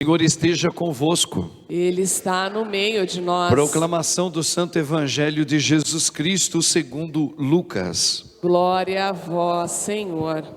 O Senhor esteja convosco. Ele está no meio de nós. Proclamação do Santo Evangelho de Jesus Cristo segundo Lucas. Glória a vós, Senhor.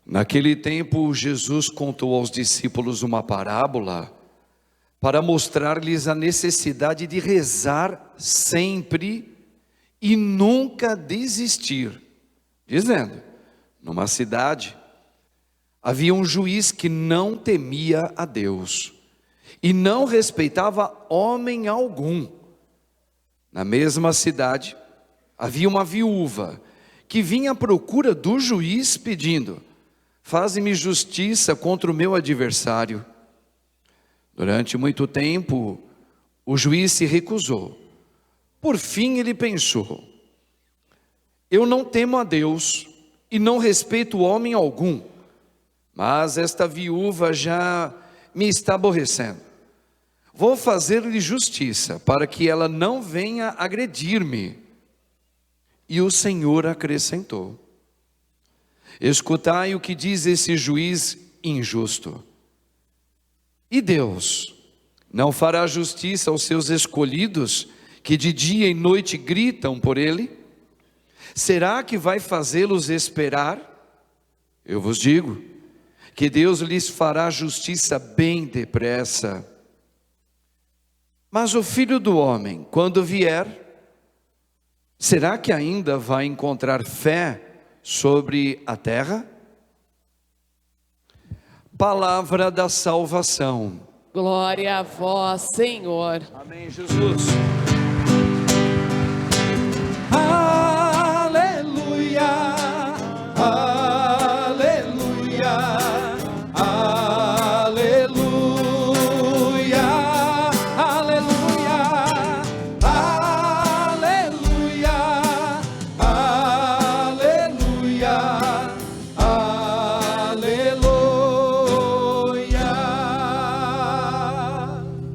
Naquele tempo, Jesus contou aos discípulos uma parábola para mostrar-lhes a necessidade de rezar sempre e nunca desistir, dizendo: numa cidade havia um juiz que não temia a Deus e não respeitava homem algum. Na mesma cidade havia uma viúva que vinha à procura do juiz pedindo: faze-me justiça contra o meu adversário. Durante muito tempo, o juiz se recusou. Por fim, ele pensou: eu não temo a Deus e não respeito homem algum, mas esta viúva já me está aborrecendo. Vou fazer-lhe justiça para que ela não venha agredir-me. E o Senhor acrescentou: escutai o que diz esse juiz injusto. E Deus não fará justiça aos seus escolhidos, que de dia e noite gritam por ele? Será que vai fazê-los esperar? Eu vos digo que Deus lhes fará justiça bem depressa. Mas o Filho do Homem, quando vier, será que ainda vai encontrar fé sobre a terra? Palavra da salvação. Glória a vós, Senhor. Amém, Jesus. Aleluia, aleluia, aleluia, aleluia, aleluia, aleluia.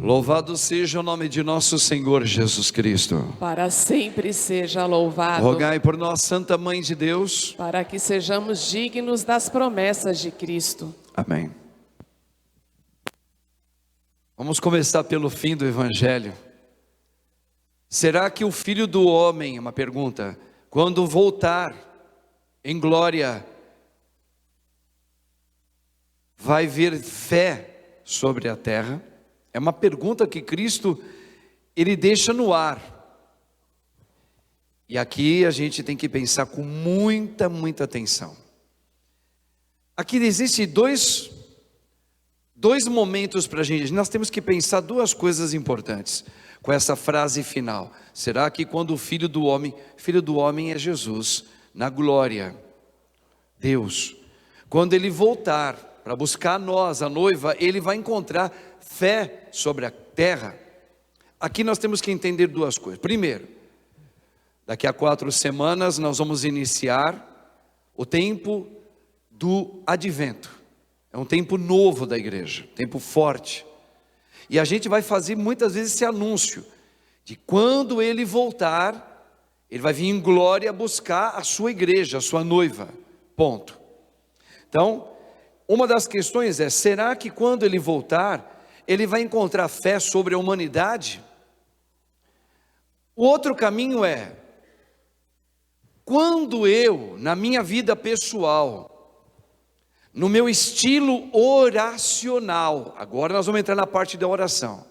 Louvado seja o nome de nosso Senhor Jesus Cristo. Para sempre seja louvado. Rogai por nós, Santa Mãe de Deus. Para que sejamos dignos das promessas de Cristo. Amém. Vamos começar pelo fim do Evangelho. Será que o Filho do Homem, uma pergunta, quando voltar em glória, vai ver fé sobre a terra? É uma pergunta que Cristo, ele deixa no ar. E aqui a gente tem que pensar com muita atenção. Aqui existem dois momentos para a gente. Nós temos que pensar duas coisas importantes com essa frase final. Será que quando o Filho do Homem é Jesus, na glória, Deus, quando ele voltar para buscar nós, a noiva, ele vai encontrar fé sobre a terra? Aqui nós temos que entender duas coisas. Primeiro, daqui a 4 semanas nós vamos iniciar o tempo do advento. É um tempo novo da igreja, tempo forte. E a gente vai fazer muitas vezes esse anúncio de quando ele voltar, ele vai vir em glória buscar a sua igreja, a sua noiva. Ponto. Então, uma das questões é: será que quando ele voltar, ele vai encontrar fé sobre a humanidade? O outro caminho é: quando eu, na minha vida pessoal, no meu estilo oracional, agora nós vamos entrar na parte da oração,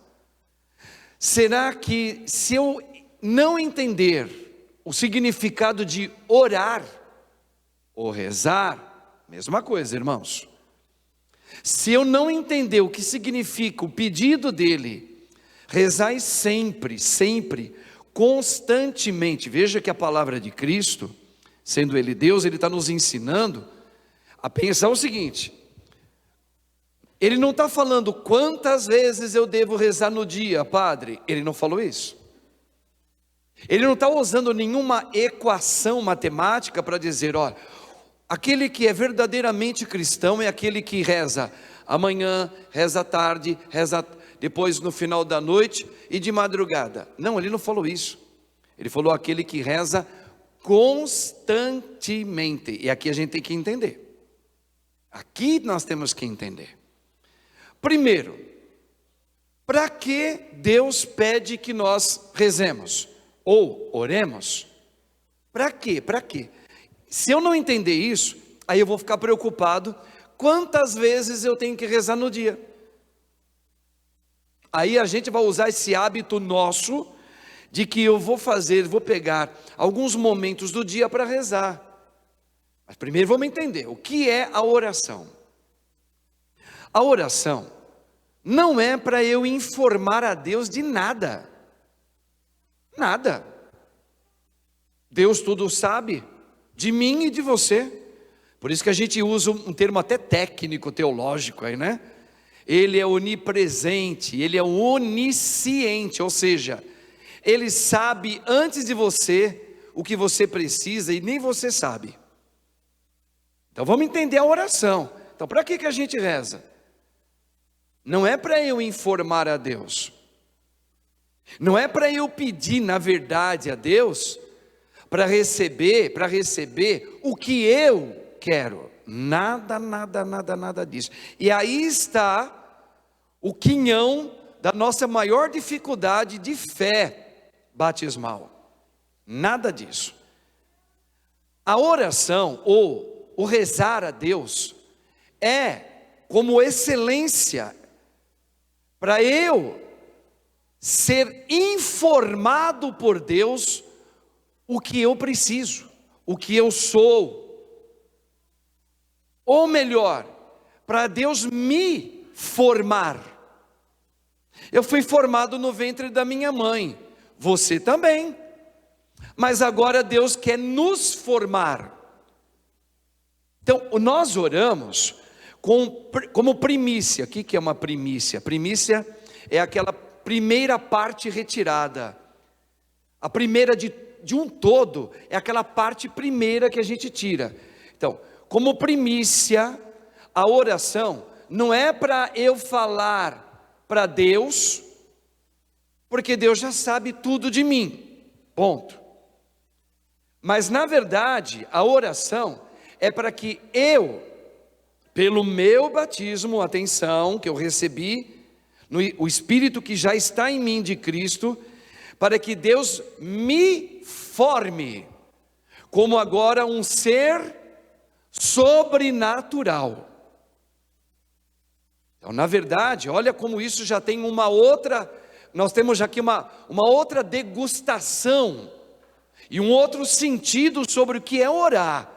será que se eu não entender o significado de orar ou rezar, mesma coisa, irmãos, se eu não entender o que significa o pedido dele, rezai sempre, constantemente. Veja que a palavra de Cristo, sendo ele Deus, ele está nos ensinando a pensar o seguinte: ele não está falando quantas vezes eu devo rezar no dia, padre. Ele não falou isso. Ele não está usando nenhuma equação matemática para dizer, olha, aquele que é verdadeiramente cristão é aquele que reza amanhã, reza à tarde, reza depois no final da noite e de madrugada. Não, ele não falou isso. Ele falou aquele que reza constantemente. E aqui a gente tem que entender. Aqui nós temos que entender. Primeiro, para que Deus pede que nós rezemos ou oremos? Para quê? Para quê? Se eu não entender isso, aí eu vou ficar preocupado quantas vezes eu tenho que rezar no dia. Aí a gente vai usar esse hábito nosso de que eu vou pegar alguns momentos do dia para rezar. Mas primeiro vamos entender o que é a oração. A oração não é para eu informar a Deus de nada. Nada. Deus tudo sabe, de mim e de você. Por isso que a gente usa um termo até técnico, teológico aí, né? Ele é onipresente, ele é onisciente, ou seja, ele sabe antes de você o que você precisa e nem você sabe. Então vamos entender a oração. Então para que a gente reza? Não é para eu informar a Deus. Não é para eu pedir, na verdade, a Deus para receber o que eu quero. Nada disso. E aí está o quinhão da nossa maior dificuldade de fé batismal. Nada disso. A oração ou o rezar a Deus é como excelência para eu ser informado por Deus o que eu preciso, o que eu sou. Ou melhor, para Deus me formar. Eu fui formado no ventre da minha mãe, você também. Mas agora Deus quer nos formar. Então, nós oramos como primícia. O que é uma primícia? Primícia é aquela primeira parte retirada. A primeira de um todo é aquela parte primeira que a gente tira. Então, como primícia, a oração não é para eu falar para Deus, porque Deus já sabe tudo de mim, ponto. Mas na verdade, a oração é para que eu, pelo meu batismo, atenção, que eu recebi, o Espírito que já está em mim de Cristo, para que Deus me forme, como agora um ser sobrenatural. Então, na verdade, olha como isso já tem uma outra, nós temos já aqui uma outra degustação, e um outro sentido sobre o que é orar.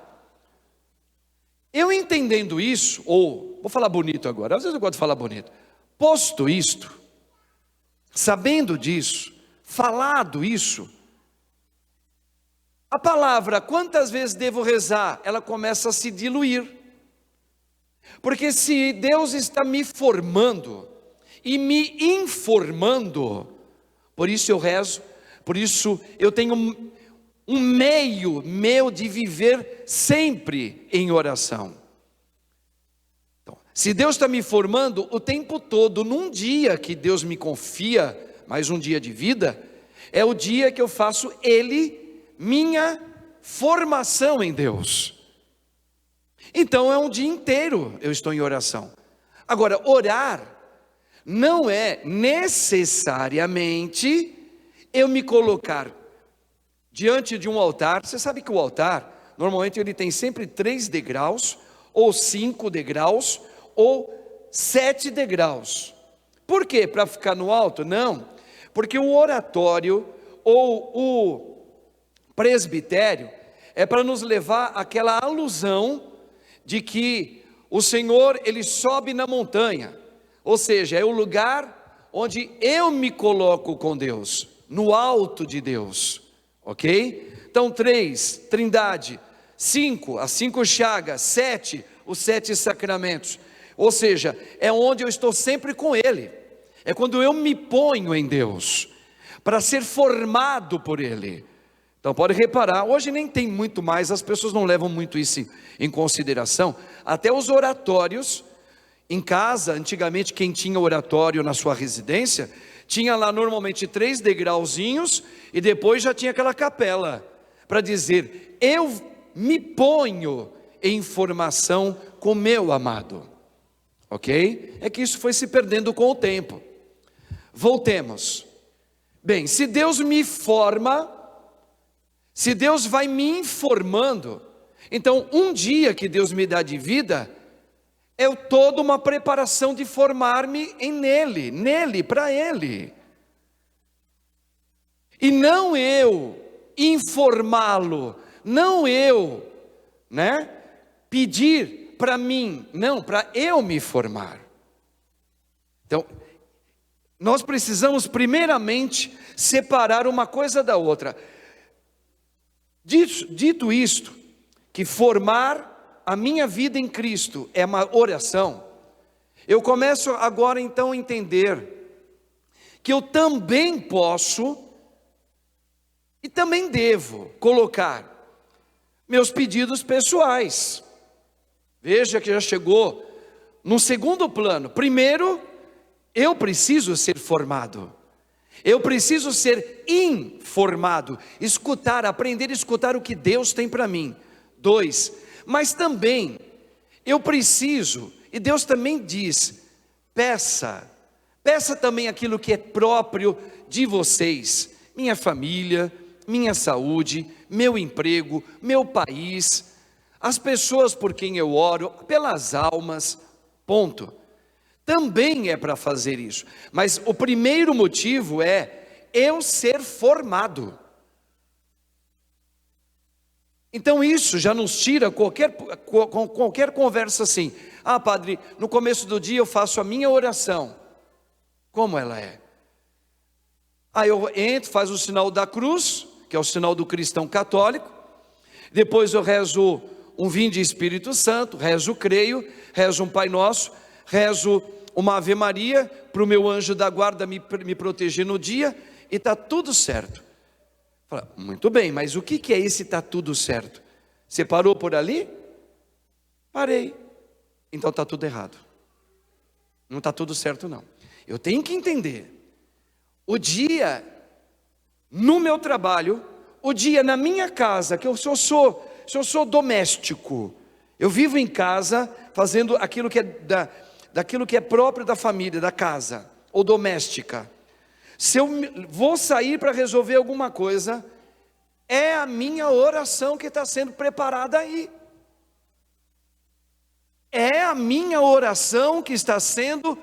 Eu entendendo isso, ou, vou falar bonito agora, às vezes eu gosto de falar bonito, posto isto, sabendo disso, falado isso, a palavra, quantas vezes devo rezar? Ela começa a se diluir. Porque se Deus está me formando e me informando, por isso eu rezo, por isso eu tenho um meio meu de viver sempre em oração. Então, se Deus está me formando o tempo todo, num dia que Deus me confia, mais um dia de vida, é o dia que eu faço minha formação em Deus. Então é um dia inteiro eu estou em oração. Agora, orar não é necessariamente eu me colocar diante de um altar. Você sabe que o altar, normalmente ele tem sempre 3 degraus, ou 5 degraus, ou 7 degraus. Por quê? Para ficar no alto? Não, porque o oratório ou o presbitério é para nos levar àquela alusão de que o Senhor, Ele sobe na montanha, ou seja, é o lugar onde eu me coloco com Deus, no alto de Deus, ok? Então 3, trindade, 5, as 5 chagas, 7, os 7 sacramentos, ou seja, é onde eu estou sempre com Ele, é quando eu me ponho em Deus. para ser formado por Ele. Então pode reparar, hoje nem tem muito mais, as pessoas não levam muito isso em consideração. Até os oratórios, em casa, antigamente quem tinha oratório na sua residência, tinha lá normalmente 3 degrauzinhos, e depois já tinha aquela capela, para dizer, eu me ponho em formação com meu amado. Ok? É que isso foi se perdendo com o tempo. Voltemos. Bem, se Deus me forma, se Deus vai me informando, então um dia que Deus me dá de vida, é toda uma preparação de formar-me nele, para Ele. E não eu informá-lo, não eu, pedir para mim, não, para eu me formar. Então, nós precisamos primeiramente separar uma coisa da outra. Dito isto, que formar a minha vida em Cristo é uma oração, eu começo agora então a entender que eu também posso e também devo colocar meus pedidos pessoais. Veja que já chegou no segundo plano. Primeiro, eu preciso ser formado. Eu preciso ser informado, aprender a escutar o que Deus tem para mim. 2, mas também eu preciso, e Deus também diz, peça também aquilo que é próprio de vocês, minha família, minha saúde, meu emprego, meu país, as pessoas por quem eu oro, pelas almas, ponto. Também é para fazer isso, mas o primeiro motivo é eu ser formado. Então isso já nos tira qualquer conversa assim, padre, no começo do dia eu faço a minha oração. Como ela é? Eu entro, faz o sinal da cruz, que é o sinal do cristão católico, depois eu rezo um Vinde Espírito Santo, rezo creio, rezo um Pai Nosso, rezo uma Ave Maria, para o meu anjo da guarda me proteger no dia, e está tudo certo. Fala, muito bem, mas o que é esse está tudo certo? Você parou por ali? Parei. Então está tudo errado. Não está tudo certo não. Eu tenho que entender, o dia no meu trabalho, o dia na minha casa, que se eu sou doméstico, eu vivo em casa, fazendo aquilo que é daquilo que é próprio da família, da casa, ou doméstica. Se eu vou sair para resolver alguma coisa, é a minha oração que está sendo preparada aí. É a minha oração que está sendo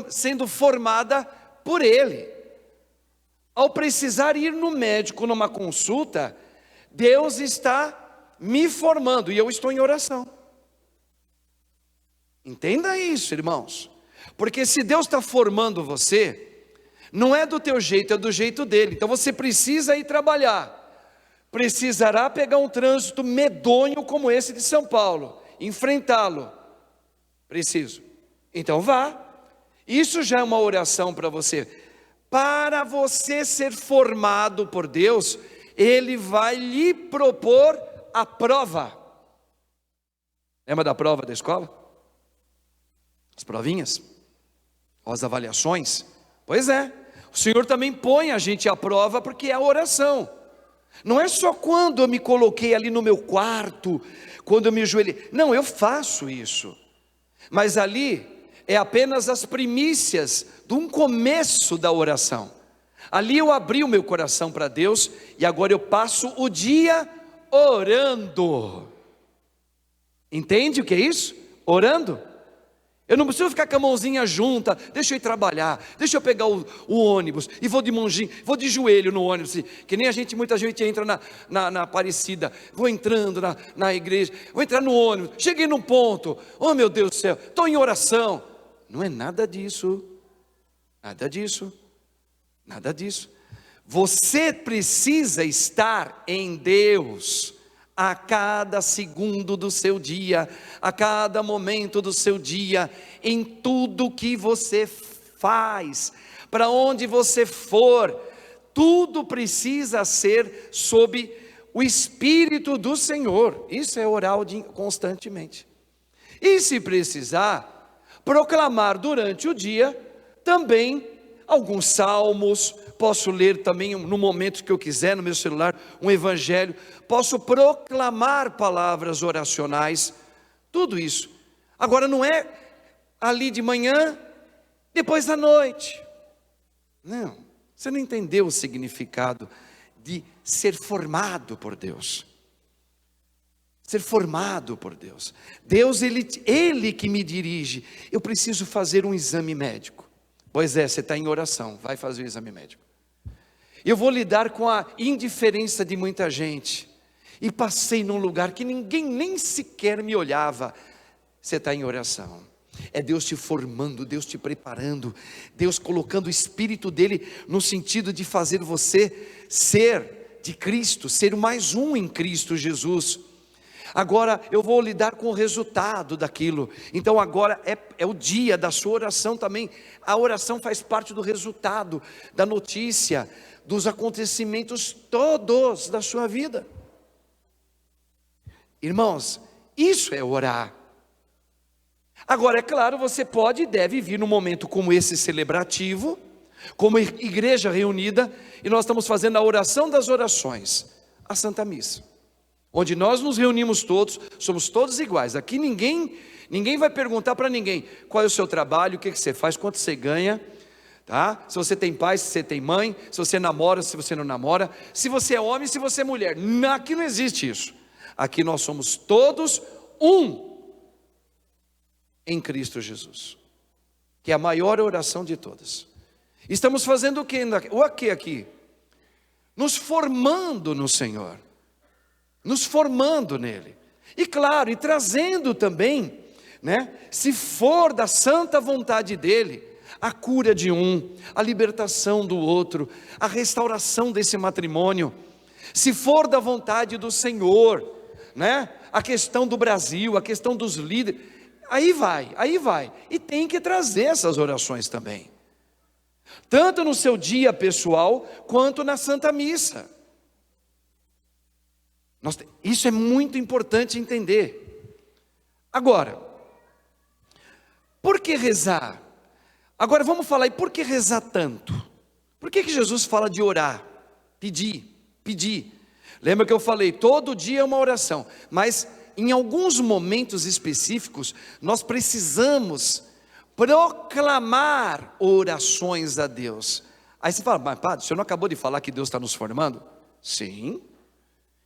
sendo formada por Ele. Ao precisar ir no médico numa consulta, Deus está me formando e eu estou em oração. Entenda isso, irmãos, porque se Deus está formando você, não é do teu jeito, é do jeito dele. Então você precisa ir trabalhar, precisará pegar um trânsito medonho como esse de São Paulo, enfrentá-lo, preciso, então vá. Isso já é uma oração para você. Para você ser formado por Deus, Ele vai lhe propor a prova. Lembra da prova da escola? As provinhas, as avaliações. Pois é, o Senhor também põe a gente à prova, porque é a oração. Não é só quando eu me coloquei ali no meu quarto, quando eu me ajoelhei. Não, eu faço isso, mas ali é apenas as primícias de um começo da oração. Ali eu abri o meu coração para Deus, e agora eu passo o dia orando. Entende o que é isso? Orando. Eu não preciso ficar com a mãozinha junta, deixa eu ir trabalhar, deixa eu pegar o ônibus, e vou de mãozinha, vou de joelho no ônibus, que nem muita gente entra na Aparecida, vou entrando na igreja, vou entrar no ônibus, cheguei num ponto, oh meu Deus do céu, estou em oração. Não é nada disso, nada disso, nada disso. Você precisa estar em Deus a cada segundo do seu dia, a cada momento do seu dia, em tudo que você faz, para onde você for, tudo precisa ser sob o Espírito do Senhor. Isso é orar constantemente. E se precisar, proclamar durante o dia também alguns salmos. Posso ler também no momento que eu quiser no meu celular um evangelho. Posso proclamar palavras oracionais. Tudo isso. Agora não é ali de manhã, depois da noite. Não, você não entendeu o significado de ser formado por Deus. Ser formado por Deus. Deus, Ele que me dirige. Eu preciso fazer um exame médico. Pois é, você está em oração, vai fazer o exame médico. Eu vou lidar com a indiferença de muita gente. E passei num lugar que ninguém nem sequer me olhava. Você está em oração. É Deus te formando, Deus te preparando, Deus colocando o Espírito dele no sentido de fazer você ser de Cristo, ser mais um em Cristo Jesus. Agora eu vou lidar com o resultado daquilo. Então agora é o dia da sua oração também. A oração faz parte do resultado, da notícia, dos acontecimentos todos da sua vida. Irmãos, isso é orar. Agora, é claro, você pode e deve vir num momento como esse celebrativo, como igreja reunida, e nós estamos fazendo a oração das orações, a Santa Missa, onde nós nos reunimos todos, somos todos iguais. Aqui ninguém vai perguntar para ninguém qual é o seu trabalho, o que você faz, quanto você ganha, tá? Se você tem pai, se você tem mãe, se você namora, se você não namora, se você é homem, se você é mulher. Aqui não existe isso. Aqui nós somos todos um em Cristo Jesus, que é a maior oração de todas. Estamos fazendo o que? O que aqui? Nos formando no Senhor, nos formando nele, e claro, e trazendo também, né, se for da santa vontade dele, a cura de um, a libertação do outro, a restauração desse matrimônio. Se for da vontade do Senhor, né, a questão do Brasil, a questão dos líderes, aí vai, e tem que trazer essas orações também, tanto no seu dia pessoal, quanto na Santa Missa. Isso é muito importante entender. Agora, por que rezar? Agora vamos falar, e por que rezar tanto? Por que Jesus fala de orar, pedir? Lembra que eu falei, todo dia é uma oração, mas em alguns momentos específicos, nós precisamos proclamar orações a Deus. Aí você fala, mas padre, o senhor não acabou de falar que Deus está nos formando? Sim.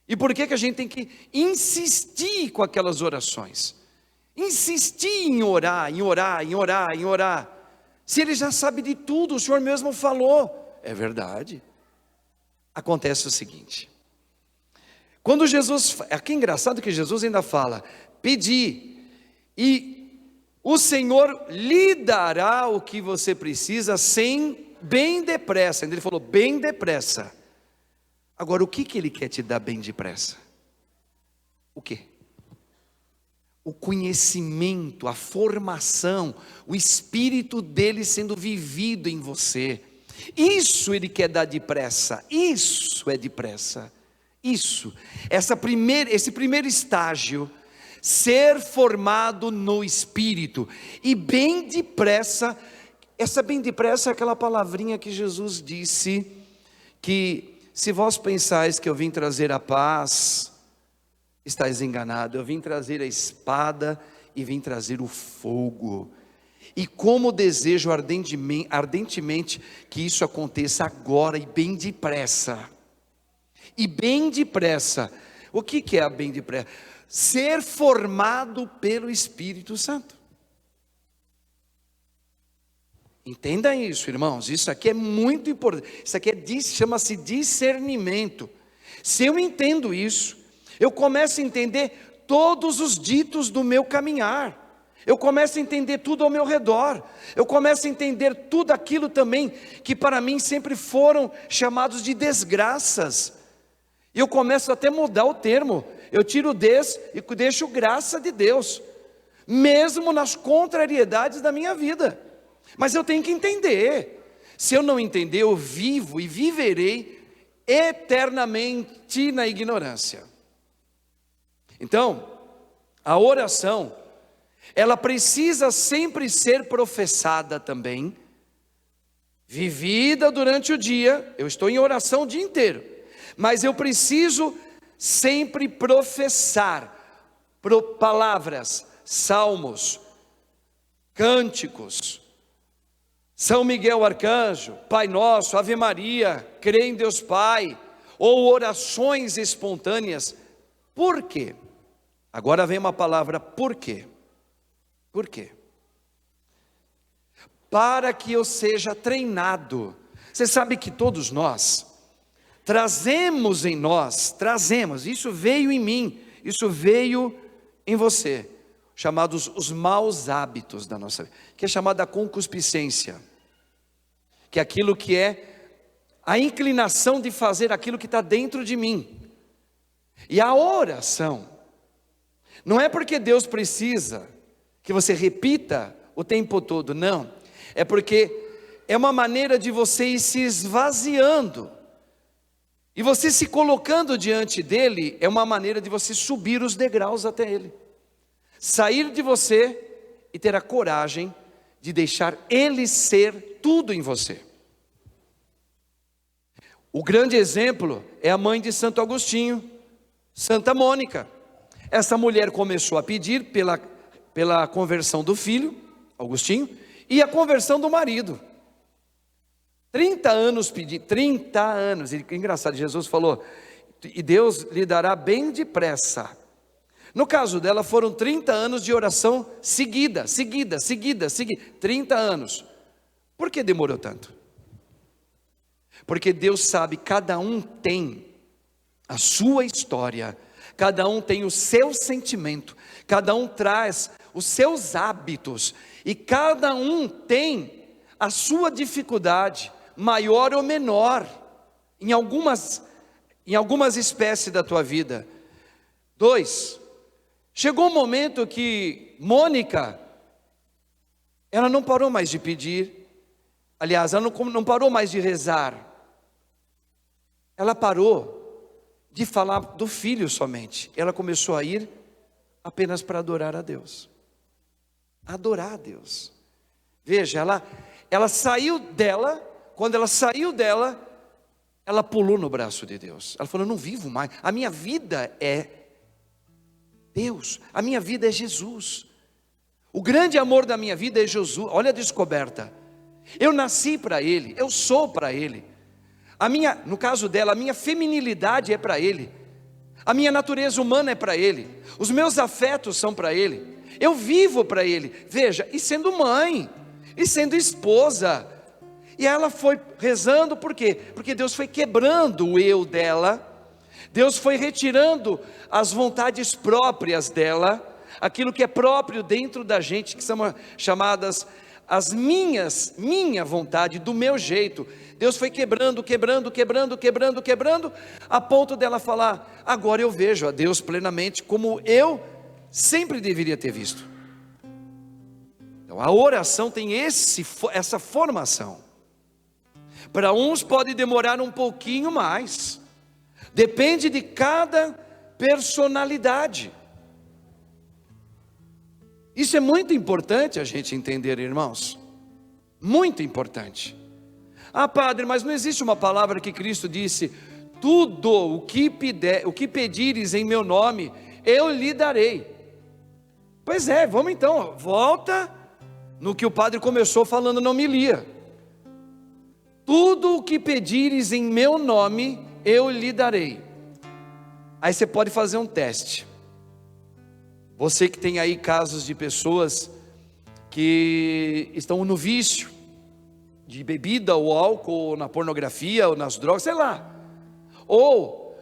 E por que a gente tem que insistir com aquelas orações? Insistir em orar, se Ele já sabe de tudo, o Senhor mesmo falou. É verdade. Acontece o seguinte, quando Jesus, aqui é engraçado que Jesus ainda fala, pedi, e o Senhor lhe dará o que você precisa, bem depressa. Ele falou, bem depressa. Agora, o que Ele quer te dar bem depressa? O quê? O conhecimento, a formação, o Espírito dele sendo vivido em você. Isso Ele quer dar depressa, isso é depressa. Esse primeiro estágio, ser formado no Espírito, e bem depressa, bem depressa é aquela palavrinha que Jesus disse, que se vós pensais que eu vim trazer a paz, estáis enganado, eu vim trazer a espada e vim trazer o fogo, e como desejo ardentemente que isso aconteça agora e bem depressa. E bem depressa, o que é a bem depressa? Ser formado pelo Espírito Santo. Entenda isso, irmãos, isso aqui é muito importante, isso aqui chama-se discernimento. Se eu entendo isso, eu começo a entender todos os ditos do meu caminhar, eu começo a entender tudo ao meu redor, eu começo a entender tudo aquilo também, que para mim sempre foram chamados de desgraças. E eu começo até a mudar o termo, eu tiro o des e deixo graça de Deus, mesmo nas contrariedades da minha vida. Mas eu tenho que entender, Se eu não entender, eu vivo e viverei eternamente na ignorância. Então, a oração, ela precisa sempre ser professada também, vivida durante o dia. Eu estou em oração o dia inteiro, mas eu preciso sempre professar palavras, salmos, cânticos, São Miguel Arcanjo, Pai Nosso, Ave Maria, crê em Deus Pai, ou orações espontâneas. Por quê? Agora vem uma palavra, por quê? Por quê? Para que eu seja treinado. Você sabe que todos nós trazemos em nós, isso veio em mim, isso veio em você, chamados os maus hábitos da nossa vida, que é chamada concupiscência, que é aquilo que é a inclinação de fazer aquilo que está dentro de mim. E a oração, não é porque Deus precisa que você repita o tempo todo, não, é porque é uma maneira de você ir se esvaziando, e você se colocando diante dele, é uma maneira de você subir os degraus até ele, sair de você e ter a coragem de deixar ele ser tudo em você. O grande exemplo é a mãe de Santo Agostinho, Santa Mônica. Essa mulher começou a pedir pela conversão do filho, Agostinho, e a conversão do marido. 30 anos pedindo, 30 anos, e engraçado, Jesus falou, e Deus lhe dará bem depressa. No caso dela foram 30 anos de oração seguida, 30 anos. Por que demorou tanto? Porque Deus sabe, cada um tem a sua história, cada um tem o seu sentimento, cada um traz os seus hábitos, e cada um tem a sua dificuldade, maior ou menor, em algumas espécies da tua vida. 2, chegou um momento que Mônica, ela não parou mais de pedir, aliás, ela não parou mais de rezar, ela parou de falar do filho somente, ela começou a ir apenas para adorar a Deus, veja, ela saiu dela. Quando ela saiu dela, ela pulou no braço de Deus, ela falou, eu não vivo mais, a minha vida é Deus, a minha vida é Jesus, o grande amor da minha vida é Jesus. Olha a descoberta, eu nasci para Ele, eu sou para Ele, no caso dela, a minha feminilidade é para Ele, a minha natureza humana é para Ele, os meus afetos são para Ele, eu vivo para Ele, veja, e sendo mãe, e sendo esposa. E ela foi rezando, por quê? Porque Deus foi quebrando o eu dela, Deus foi retirando as vontades próprias dela, aquilo que é próprio dentro da gente, que são chamadas as minha vontade, do meu jeito. Deus foi quebrando, a ponto dela falar, agora eu vejo a Deus plenamente, como eu sempre deveria ter visto. Então a oração tem essa formação. Para uns pode demorar um pouquinho mais, depende de cada personalidade. Isso é muito importante a gente entender, irmãos, muito importante. Ah, padre, mas não existe uma palavra que Cristo disse, tudo o que pedires em meu nome, eu lhe darei. Pois é, vamos então, volta no que o padre começou falando na homilia. Tudo o que pedires em meu nome, eu lhe darei. Aí você pode fazer um teste. Você que tem aí casos de pessoas que estão no vício de bebida ou álcool, ou na pornografia, ou nas drogas, sei lá. Ou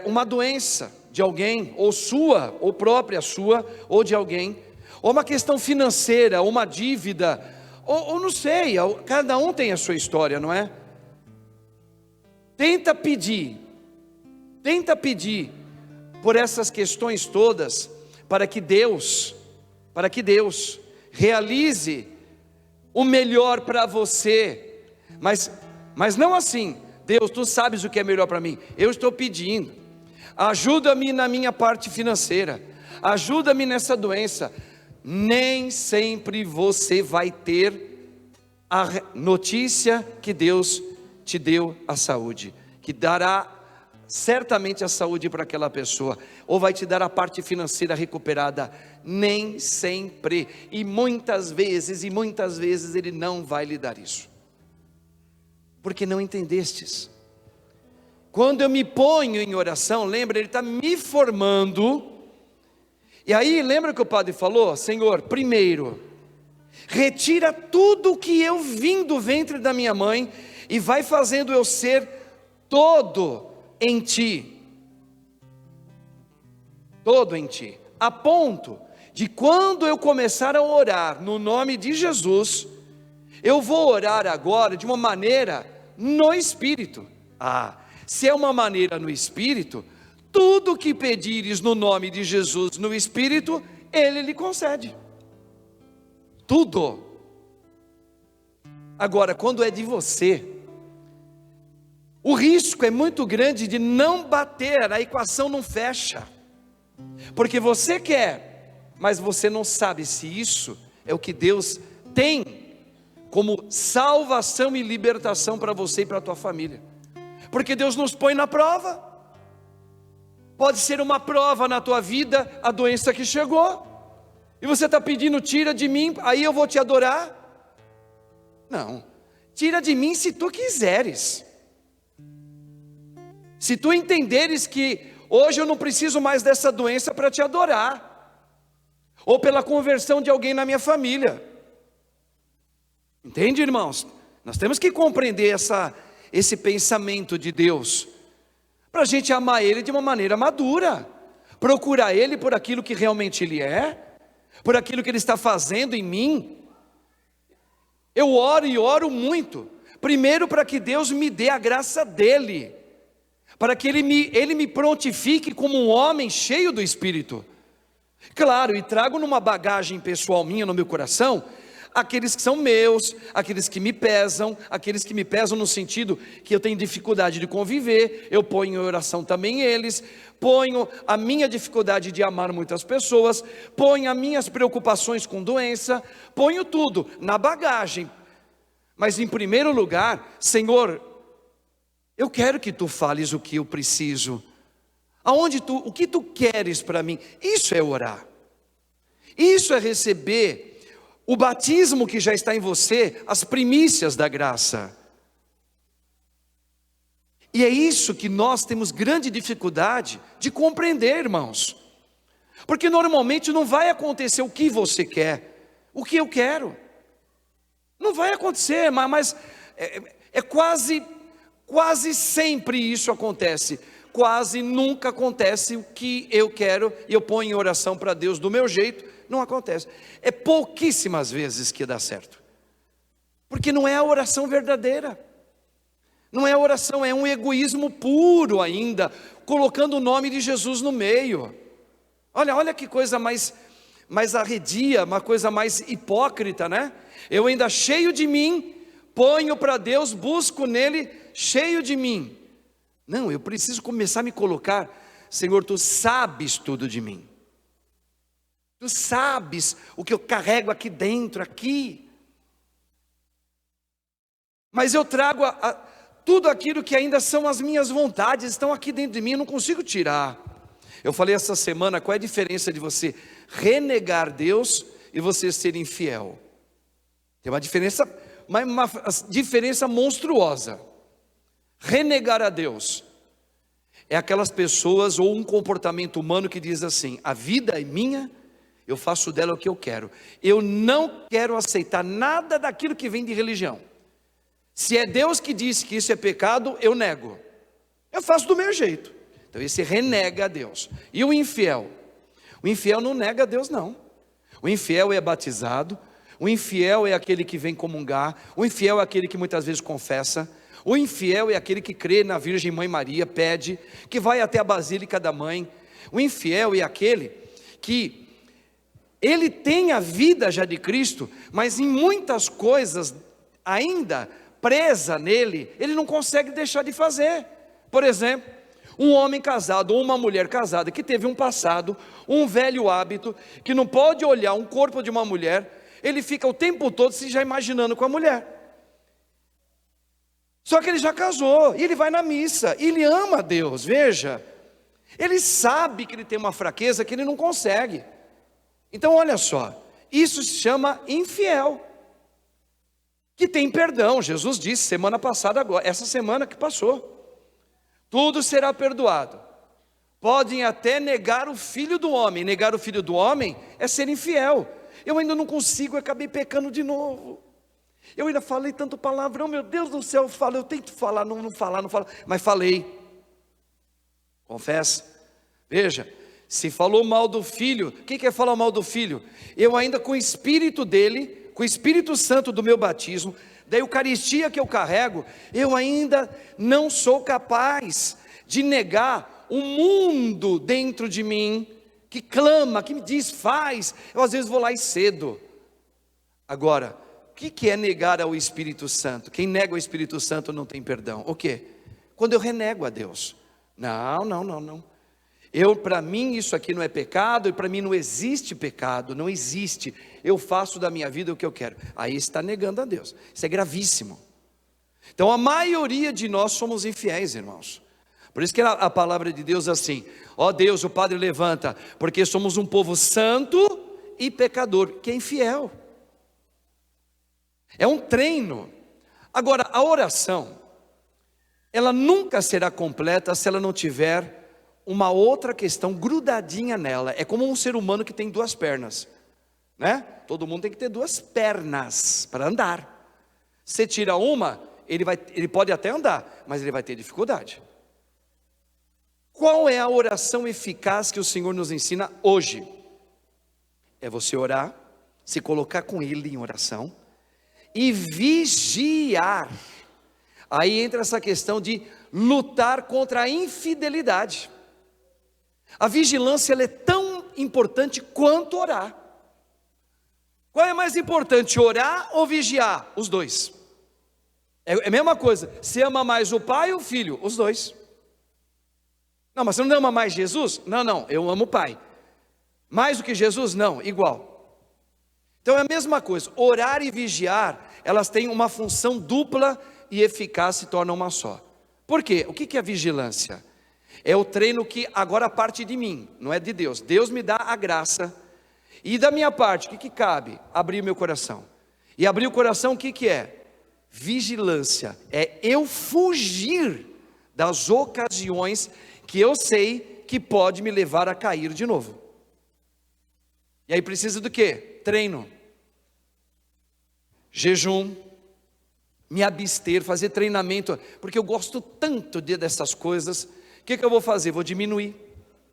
uma doença de alguém, ou sua, ou própria sua, ou de alguém. Ou uma questão financeira, ou uma dívida, ou não sei, cada um tem a sua história, não é? Tenta pedir por essas questões todas, para que Deus realize o melhor para você, Mas não assim: Deus, tu sabes o que é melhor para mim. Eu estou pedindo, ajuda-me na minha parte financeira, ajuda-me nessa doença. Nem sempre você vai ter a notícia que Deus te deu a saúde, que dará certamente a saúde para aquela pessoa, ou vai te dar a parte financeira recuperada. Nem sempre, e muitas vezes Ele não vai lhe dar isso, porque não entendestes. Quando eu me ponho em oração, lembra, Ele está me formando. E aí, lembra que o padre falou: Senhor, primeiro, retira tudo que eu vim do ventre da minha mãe, e vai fazendo eu ser todo em Ti. Todo em Ti, a ponto de quando eu começar a orar no nome de Jesus, eu vou orar agora de uma maneira no Espírito. Se é uma maneira no Espírito, tudo que pedires no nome de Jesus no Espírito, Ele lhe concede. Tudo. Agora, quando é de você, o risco é muito grande de não bater, a equação não fecha. Porque você quer, mas você não sabe se isso é o que Deus tem como salvação e libertação para você e para a tua família. Porque Deus nos põe na prova. Pode ser uma prova na tua vida, a doença que chegou, e você está pedindo: tira de mim, aí eu vou te adorar. Não, tira de mim se tu quiseres. Se tu entenderes que hoje eu não preciso mais dessa doença para te adorar, ou pela conversão de alguém na minha família. Entende, irmãos? Nós temos que compreender esse pensamento de Deus, para a gente amar Ele de uma maneira madura, procurar Ele por aquilo que realmente Ele é, por aquilo que Ele está fazendo em mim. Eu oro e oro muito, primeiro para que Deus me dê a graça dEle, para que Ele me prontifique como um homem cheio do Espírito. Claro, e trago numa bagagem pessoal minha, no meu coração, aqueles que são meus, aqueles que me pesam no sentido que eu tenho dificuldade de conviver, eu ponho em oração também eles, ponho a minha dificuldade de amar muitas pessoas, ponho as minhas preocupações com doença, ponho tudo na bagagem. Mas em primeiro lugar, Senhor, eu quero que Tu fales o que eu preciso, o que Tu queres para mim. Isso é orar, isso é receber o batismo que já está em você, as primícias da graça. E é isso que nós temos grande dificuldade de compreender, irmãos, porque normalmente não vai acontecer o que você quer, o que eu quero, não vai acontecer, mas é quase sempre isso acontece. Quase nunca acontece o que eu quero, e eu ponho em oração para Deus do meu jeito. Não acontece, é pouquíssimas vezes que dá certo, porque não é a oração verdadeira, não é a oração, é um egoísmo puro ainda, colocando o nome de Jesus no meio. Olha que coisa mais arredia, uma coisa mais hipócrita, né? Eu ainda cheio de mim, ponho para Deus, busco nele, cheio de mim. Não, eu preciso começar a me colocar: Senhor, Tu sabes tudo de mim, Tu sabes o que eu carrego aqui dentro, aqui. Mas eu trago tudo aquilo que ainda são as minhas vontades, estão aqui dentro de mim, eu não consigo tirar. Eu falei essa semana, qual é a diferença de você renegar Deus e você ser infiel? Tem uma diferença monstruosa. Renegar a Deus é aquelas pessoas, ou um comportamento humano que diz assim: a vida é minha, eu faço dela o que eu quero, eu não quero aceitar nada daquilo que vem de religião. Se é Deus que disse que isso é pecado, eu nego, eu faço do meu jeito. Então esse renega a Deus. E o infiel? O infiel não nega a Deus, não. O infiel é batizado, o infiel é aquele que vem comungar, o infiel é aquele que muitas vezes confessa, o infiel é aquele que crê na Virgem Mãe Maria, pede, que vai até a Basílica da Mãe. O infiel é aquele que ele tem a vida já de Cristo, mas em muitas coisas ainda presa nele, ele não consegue deixar de fazer. Por exemplo, um homem casado ou uma mulher casada que teve um passado, um velho hábito, que não pode olhar um corpo de uma mulher, ele fica o tempo todo se já imaginando com a mulher. Só que ele já casou, e ele vai na missa, e ele ama a Deus, veja. Ele sabe que ele tem uma fraqueza que ele não consegue. Então olha só, isso se chama infiel, que tem perdão. Jesus disse semana passada, agora, essa semana que passou, tudo será perdoado. Podem até negar o Filho do Homem. Negar o Filho do Homem é ser infiel. Eu ainda não consigo, eu acabei pecando de novo. Eu ainda falei tanto palavrão, meu Deus do céu, eu tento falar, não falar, mas falei. Confessa. Veja, se falou mal do filho, o que é falar mal do filho? Eu ainda com o Espírito dele, com o Espírito Santo do meu batismo, da Eucaristia que eu carrego, eu ainda não sou capaz de negar o mundo dentro de mim, que clama, que me diz, faz. Eu às vezes vou lá e cedo. Agora, o que é negar ao Espírito Santo? Quem nega o Espírito Santo não tem perdão. O quê? Quando eu renego a Deus. Não. Para mim isso aqui não é pecado, e para mim não existe pecado, não existe. Eu faço da minha vida o que eu quero. Aí está negando a Deus. Isso é gravíssimo. Então a maioria de nós somos infiéis, irmãos. Por isso que a palavra de Deus é assim: ó Deus, o Padre levanta, porque somos um povo santo e pecador, que é infiel. É um treino. Agora, a oração, ela nunca será completa se ela não tiver uma outra questão grudadinha nela. É como um ser humano que tem duas pernas, né? Todo mundo tem que ter duas pernas para andar. Se tira uma, ele pode até andar, mas ele vai ter dificuldade. Qual é a oração eficaz que o Senhor nos ensina hoje? É você orar, se colocar com Ele em oração e vigiar. Aí entra essa questão de lutar contra a infidelidade. A vigilância ela é tão importante quanto orar. Qual é mais importante, orar ou vigiar? Os dois. É a mesma coisa. Você ama mais o pai ou o filho? Os dois. Não, mas você não ama mais Jesus? Não, eu amo o pai. Mais do que Jesus? Não, igual. Então é a mesma coisa, orar e vigiar, elas têm uma função dupla e eficaz, se tornam uma só. Por quê? O que é a vigilância? É o treino que agora parte de mim, não é de Deus. Deus me dá a graça, e da minha parte, o que cabe? Abrir meu coração. E abrir o coração, o que é? Vigilância, é eu fugir das ocasiões que eu sei que pode me levar a cair de novo. E aí precisa do quê? Treino, jejum, me abster, fazer treinamento, porque eu gosto tanto dessas coisas. O que eu vou fazer? Vou diminuir.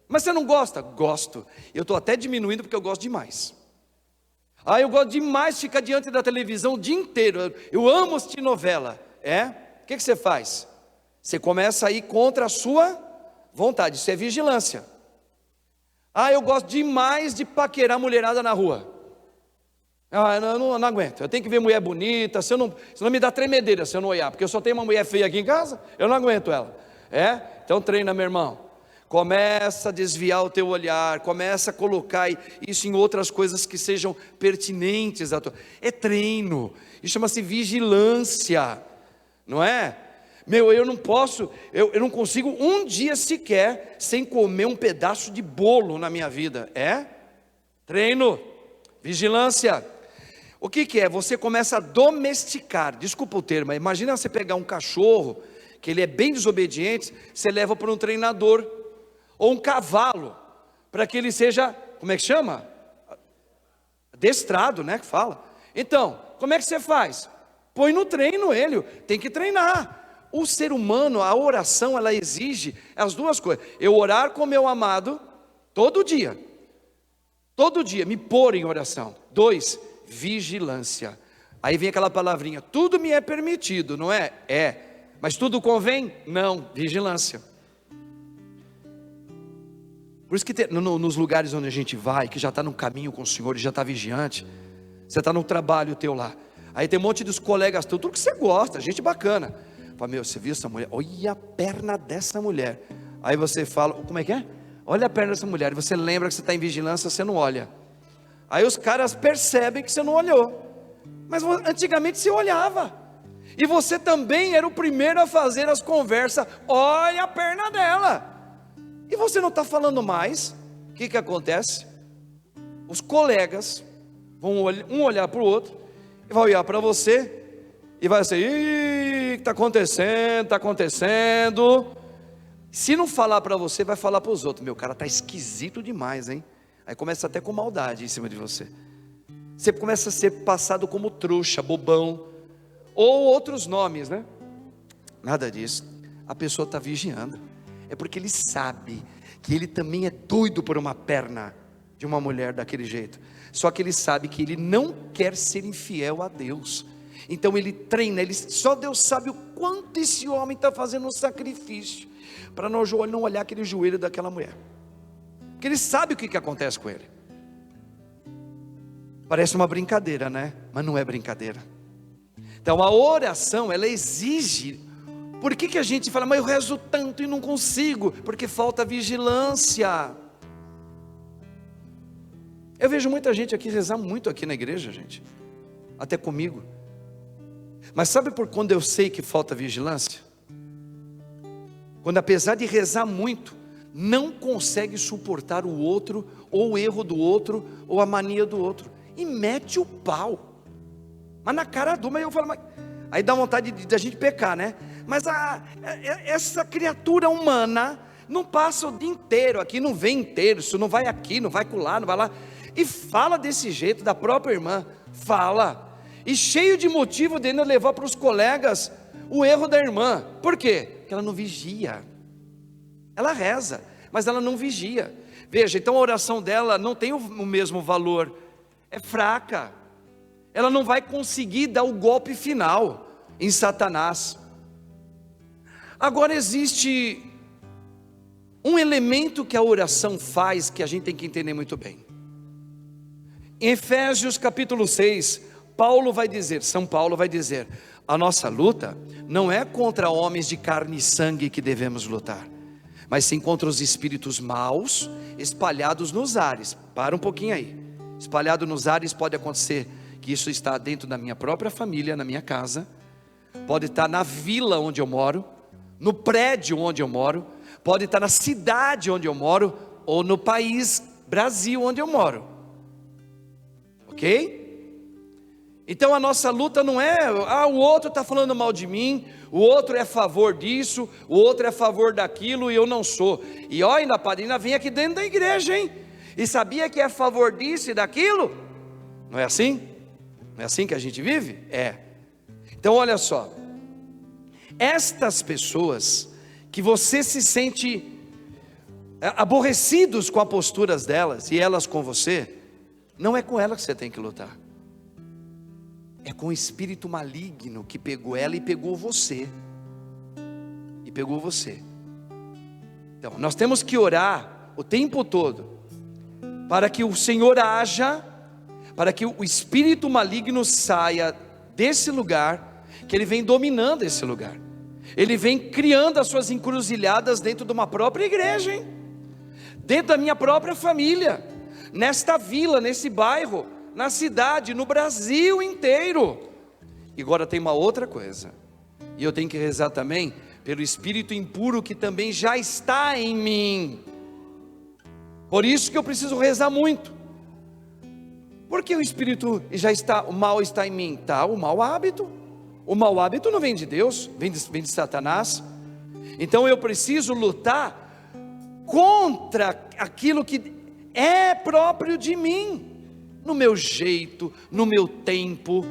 Mas você não gosta? Gosto. Eu estou até diminuindo porque eu gosto demais. Eu gosto demais de ficar diante da televisão o dia inteiro. Eu amo assistir novela. O que você faz? Você começa a ir contra a sua vontade. Isso é vigilância. Eu gosto demais de paquerar mulherada na rua. Eu não aguento, eu tenho que ver mulher bonita, senão me dá tremedeira se eu não olhar, porque eu só tenho uma mulher feia aqui em casa, eu não aguento ela. Então treina, meu irmão. Começa a desviar o teu olhar, começa a colocar isso em outras coisas que sejam pertinentes à tua. É treino, isso chama-se vigilância, não é? Eu não posso, eu não consigo um dia sequer sem comer um pedaço de bolo na minha vida. Treino, vigilância. O que é? Você começa a domesticar, desculpa o termo, imagina você pegar um cachorro, que ele é bem desobediente, você leva para um treinador, ou um cavalo, para que ele seja, como é que chama? Adestrado, né, que fala. Então, como é que você faz? Põe no treino ele, tem que treinar. O ser humano, a oração, ela exige as duas coisas. Eu orar com meu amado, todo dia, me pôr em oração. 2, vigilância. Aí vem aquela palavrinha, tudo me é permitido, não é? Mas tudo convém? Não, vigilância. Por isso que nos lugares onde a gente vai, que já está no caminho com o Senhor e já está vigiante, você está no trabalho teu lá, Aí tem um monte dos colegas, tudo que você gosta, gente bacana. Fala, meu, você viu essa mulher? Olha a perna dessa mulher. Aí você fala, como é que é? Olha a perna dessa mulher. E você lembra que você está em vigilância, você não olha. Aí os caras percebem que você não olhou. Mas antigamente você olhava. E você também era o primeiro a fazer as conversas. Olha a perna dela. E você não está falando mais. O que acontece? Os colegas vão um olhar para o outro, e vai olhar para você, e vai assim, ih, está acontecendo, está acontecendo. Se não falar para você, vai falar para os outros, meu, cara está esquisito demais, hein? Aí começa até com maldade em cima de você. Você começa a ser passado como trouxa, bobão, ou outros nomes, né? Nada disso. A pessoa está vigiando. É porque ele sabe que ele também é doido por uma perna de uma mulher daquele jeito. Só que ele sabe que ele não quer ser infiel a Deus. Então ele treina, só Deus sabe o quanto esse homem está fazendo um sacrifício para não olhar aquele joelho daquela mulher. Porque ele sabe o que acontece com ele. Parece uma brincadeira, né? Mas não é brincadeira. Então a oração, ela exige. Por que a gente fala, mas eu rezo tanto e não consigo? Porque falta vigilância. Eu vejo muita gente aqui rezar muito aqui na igreja, gente. Até comigo. Mas sabe por quando eu sei que falta vigilância? Quando apesar de rezar muito, não consegue suportar o outro, ou o erro do outro, ou a mania do outro. E mete o pau. Mas na cara do, mas eu falo, aí dá vontade de a gente pecar, né? Mas essa criatura humana não passa o dia inteiro aqui, não vem inteiro, isso não vai aqui, não vai colar, não vai lá. E fala desse jeito da própria irmã, fala. E cheio de motivo de ainda levar para os colegas o erro da irmã. Por quê? Porque ela não vigia. Ela reza, mas ela não vigia. Veja, então a oração dela não tem o mesmo valor. É fraca. Ela não vai conseguir dar o golpe final em Satanás. Agora existe um elemento que a oração faz que a gente tem que entender muito bem. Em Efésios capítulo 6, São Paulo vai dizer, a nossa luta não é contra homens de carne e sangue que devemos lutar, mas sim contra os espíritos maus espalhados nos ares. Para um pouquinho aí. Espalhado nos ares pode acontecer que isso está dentro da minha própria família, na minha casa, pode estar na vila onde eu moro, no prédio onde eu moro, pode estar na cidade onde eu moro, ou no país Brasil onde eu moro. Ok? Então a nossa luta não é, o outro está falando mal de mim, o outro é a favor disso, o outro é a favor daquilo e eu não sou. E ó, ainda padrinha vem aqui dentro da igreja, hein? E sabia que é a favor disso e daquilo? Não é assim? Não é assim que a gente vive? É. Então olha só, estas pessoas que você se sente aborrecidos com as posturas delas e elas com você, não é com ela que você tem que lutar. É com o espírito maligno que pegou ela e pegou você. E pegou você. Então, nós temos que orar o tempo todo para que o Senhor haja, para que o espírito maligno saia desse lugar, que ele vem dominando esse lugar. Ele vem criando as suas encruzilhadas dentro de uma própria igreja, hein? Dentro da minha própria família, nesta vila, nesse bairro, na cidade, no Brasil inteiro. E agora tem uma outra coisa, e eu tenho que rezar também pelo espírito impuro que também já está em mim. Por isso que eu preciso rezar muito. Porque o espírito já está, o mal está em mim, tá? O mau hábito. O mau hábito não vem de Deus, vem de Satanás. Então eu preciso lutar contra aquilo que é próprio de mim, no meu jeito, no meu tempo,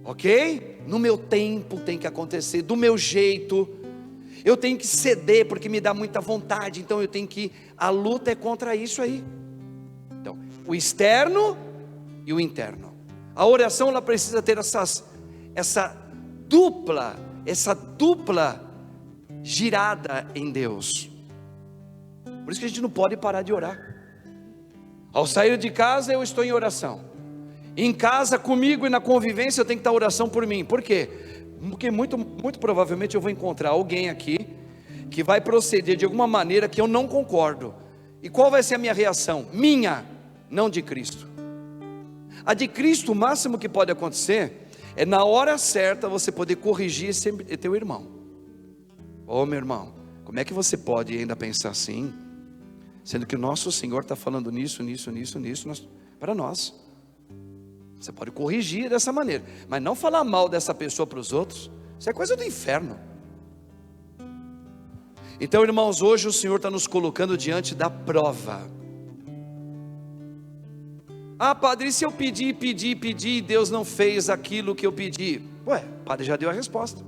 ok? No meu tempo tem que acontecer, do meu jeito. Eu tenho que ceder porque me dá muita vontade, então eu tenho que, a luta é contra isso aí. Então, o externo e o interno. A oração ela precisa ter essa dupla girada em Deus. Por isso que a gente não pode parar de orar. Ao sair de casa eu estou em oração, Em casa, comigo e na convivência, eu tenho que estar oração por mim. Por quê? Porque muito provavelmente eu vou encontrar alguém aqui que vai proceder de alguma maneira que eu não concordo. E qual vai ser a minha reação? Minha, não de Cristo. A de Cristo, o máximo que pode acontecer é na hora certa você poder corrigir esse teu irmão. Ô meu irmão, como é que você pode ainda pensar assim, sendo que o nosso Senhor está falando nisso para nós? Você pode corrigir dessa maneira, mas não falar mal dessa pessoa para os outros. Isso é coisa do inferno. Então, irmãos, hoje o Senhor está nos colocando diante da prova. Ah, padre, e se eu pedi e Deus não fez aquilo que eu pedi? Ué, o padre já deu a resposta.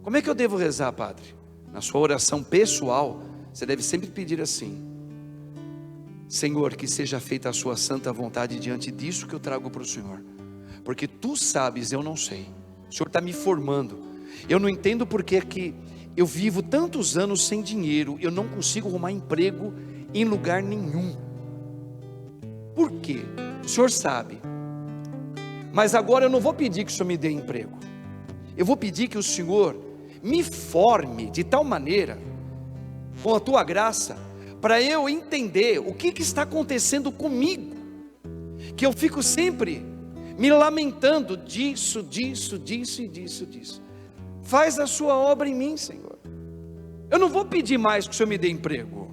Como é que eu devo rezar, padre? Na sua oração pessoal, você deve sempre pedir assim: Senhor, que seja feita a sua santa vontade diante disso que eu trago para o Senhor, porque tu sabes, eu não sei. O Senhor está me formando. Eu não entendo porque que eu vivo tantos anos sem dinheiro, eu não consigo arrumar emprego em lugar nenhum. Por quê? O Senhor sabe. Mas agora eu não vou pedir que o Senhor me dê emprego. Eu vou pedir que o Senhor me forme de tal maneira, com a tua graça, para eu entender o que está acontecendo comigo, que eu fico sempre me lamentando disso. Faz a sua obra em mim, Senhor. Eu não vou pedir mais que o Senhor me dê emprego.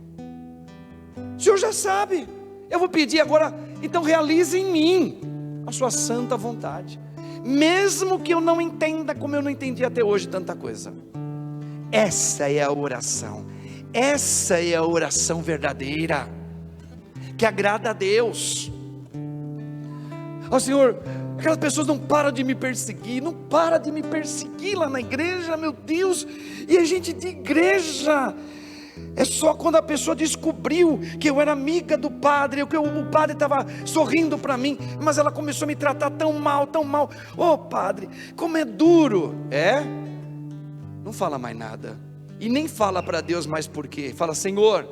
O Senhor já sabe. Eu vou pedir agora, então realize em mim a sua santa vontade, mesmo que eu não entenda como eu não entendi até hoje tanta coisa. Essa é a oração. Essa é a oração verdadeira, que agrada a Deus. Ó Senhor, aquelas pessoas não param de me perseguir, lá na igreja, meu Deus. E a gente de igreja, é só quando a pessoa descobriu que eu era amiga do padre, que o padre estava sorrindo para mim, mas ela começou a me tratar tão mal. Ô padre, como é duro. Não fala mais nada, e nem fala para Deus mais por quê. Fala: Senhor,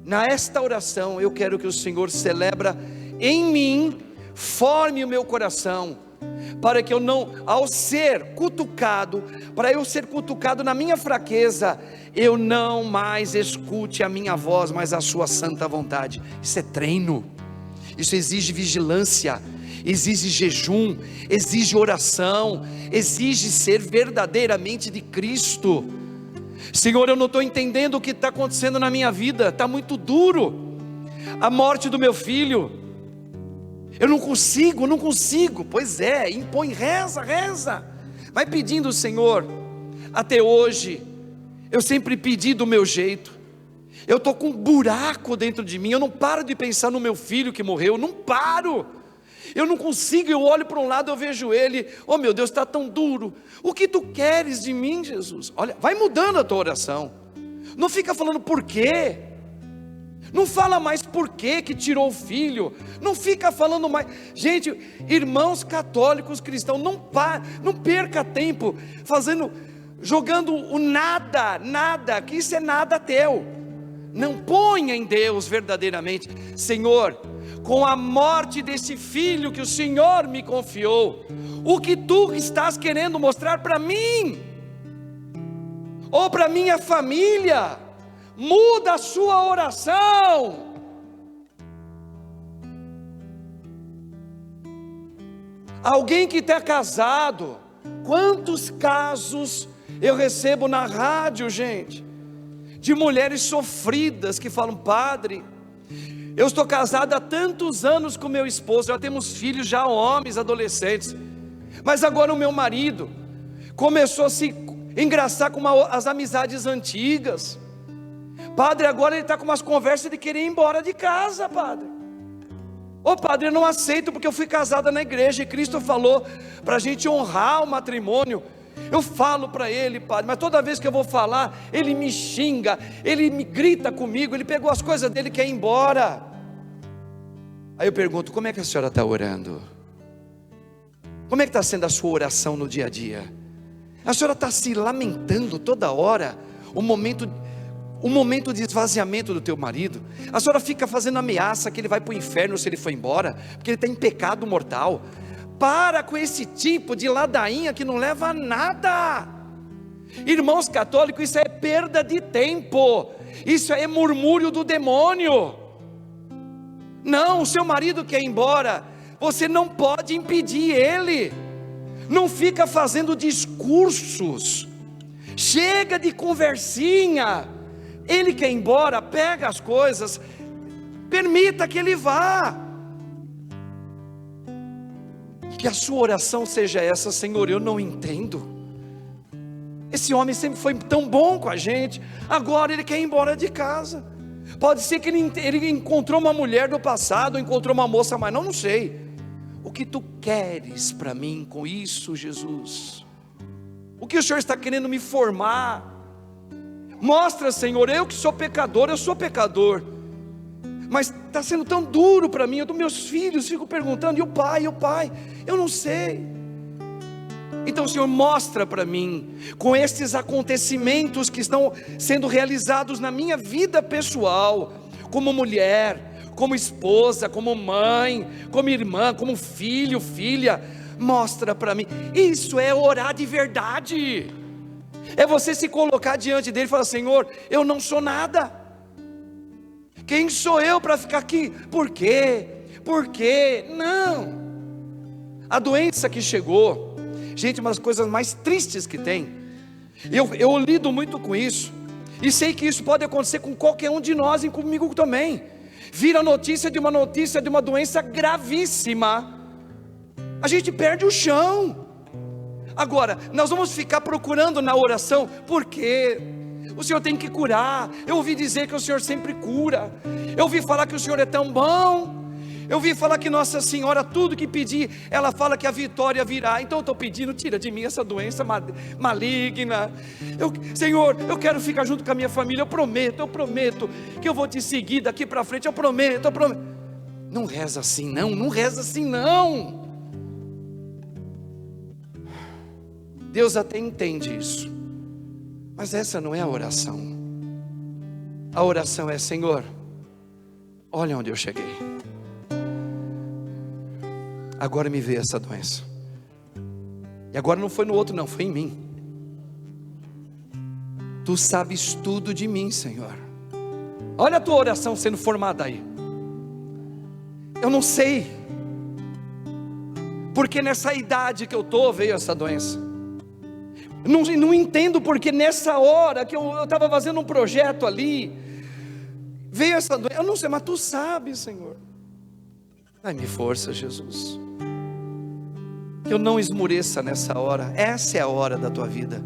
nesta oração eu quero que o Senhor celebra em mim, forme o meu coração, para que eu não, ao ser cutucado, para eu ser cutucado na minha fraqueza, eu não mais escute a minha voz, mas a sua santa vontade. Isso é treino, isso exige vigilância, exige jejum, exige oração, exige ser verdadeiramente de Cristo. Senhor, eu não estou entendendo o que está acontecendo na minha vida, está muito duro. A morte do meu filho, eu não consigo. Pois é, impõe, reza, vai pedindo. Senhor, até hoje eu sempre pedi do meu jeito, eu estou com um buraco dentro de mim, eu não paro de pensar no meu filho que morreu, não paro, eu não consigo. Eu olho para um lado, eu vejo ele, oh meu Deus, está tão duro. O que tu queres de mim, Jesus? Olha, vai mudando a tua oração, não fica falando por quê. Não fala mais por que tirou o filho, não fica falando mais. Gente, irmãos católicos cristãos, não perca tempo jogando o nada, que isso é nada teu. Não ponha em Deus verdadeiramente: Senhor, com a morte desse filho que o Senhor me confiou, o que tu estás querendo mostrar para mim, ou para minha família? Muda a sua oração. Alguém que está casado, quantos casos eu recebo na rádio, gente, de mulheres sofridas que falam: padre, eu estou casada há tantos anos com meu esposo, já temos filhos, já homens, adolescentes, mas agora o meu marido começou a se engraçar com as amizades antigas. Padre, agora ele está com umas conversas de querer ir embora de casa, padre. Ô padre, eu não aceito, porque eu fui casada na igreja e Cristo falou para a gente honrar o matrimônio. Eu falo para ele, padre, mas toda vez que eu vou falar, ele me xinga, ele me grita comigo, ele pegou as coisas dele e quer ir embora. Aí eu pergunto: como é que a senhora está orando? Como é que está sendo a sua oração no dia a dia? A senhora está se lamentando toda hora, o momento um momento de esvaziamento do teu marido, a senhora fica fazendo ameaça que ele vai para o inferno se ele for embora, porque ele está em pecado mortal. Para com esse tipo de ladainha que não leva a nada. Irmãos católicos, isso é perda de tempo, isso é murmúrio do demônio. Não, o seu marido quer ir embora, você não pode impedir ele. Não fica fazendo discursos, chega de conversinha. Ele quer ir embora, pega as coisas, permita que ele vá. Que a sua oração seja essa: Senhor, eu não entendo, esse homem sempre foi tão bom com a gente, agora ele quer ir embora de casa. Pode ser que ele encontrou uma mulher do passado, encontrou uma moça, mas não sei. O que tu queres para mim com isso, Jesus? O que o Senhor está querendo me formar? Mostra, Senhor, eu que sou pecador, eu sou pecador, mas está sendo tão duro para mim. Eu, dos meus filhos, fico perguntando: e o pai, eu não sei. Então, Senhor, mostra para mim, com estes acontecimentos que estão sendo realizados na minha vida pessoal, como mulher, como esposa, como mãe, como irmã, como filho, filha, mostra para mim. Isso é orar de verdade, é você se colocar diante dele e falar: Senhor, eu não sou nada, quem sou eu para ficar aqui? Por quê? Não. A doença que chegou, gente, uma das coisas mais tristes que tem, eu lido muito com isso, e sei que isso pode acontecer com qualquer um de nós, e comigo também. Vira notícia de uma doença gravíssima, a gente perde o chão. Agora, nós vamos ficar procurando na oração, porque o Senhor tem que curar. Eu ouvi dizer que o Senhor sempre cura, eu ouvi falar que o Senhor é tão bom, eu ouvi falar que Nossa Senhora, tudo que pedir, ela fala que a vitória virá. Então eu estou pedindo: tira de mim essa doença maligna. Senhor, eu quero ficar junto com a minha família, eu prometo que eu vou te seguir daqui para frente, eu prometo. Não reza assim não reza assim não. Deus até entende isso, mas essa não é a oração. A oração é: Senhor, olha onde eu cheguei, agora me veio essa doença, e agora não foi no outro não, foi em mim. Tu sabes tudo de mim, Senhor. Olha a tua oração sendo formada aí. Eu não sei, porque nessa idade que eu estou veio essa doença. Não entendo porque nessa hora que eu estava fazendo um projeto ali, veio essa doença. Eu não sei, mas tu sabes, Senhor. Dai-me força, Jesus, que eu não esmoreça nessa hora. Essa é a hora da tua vida,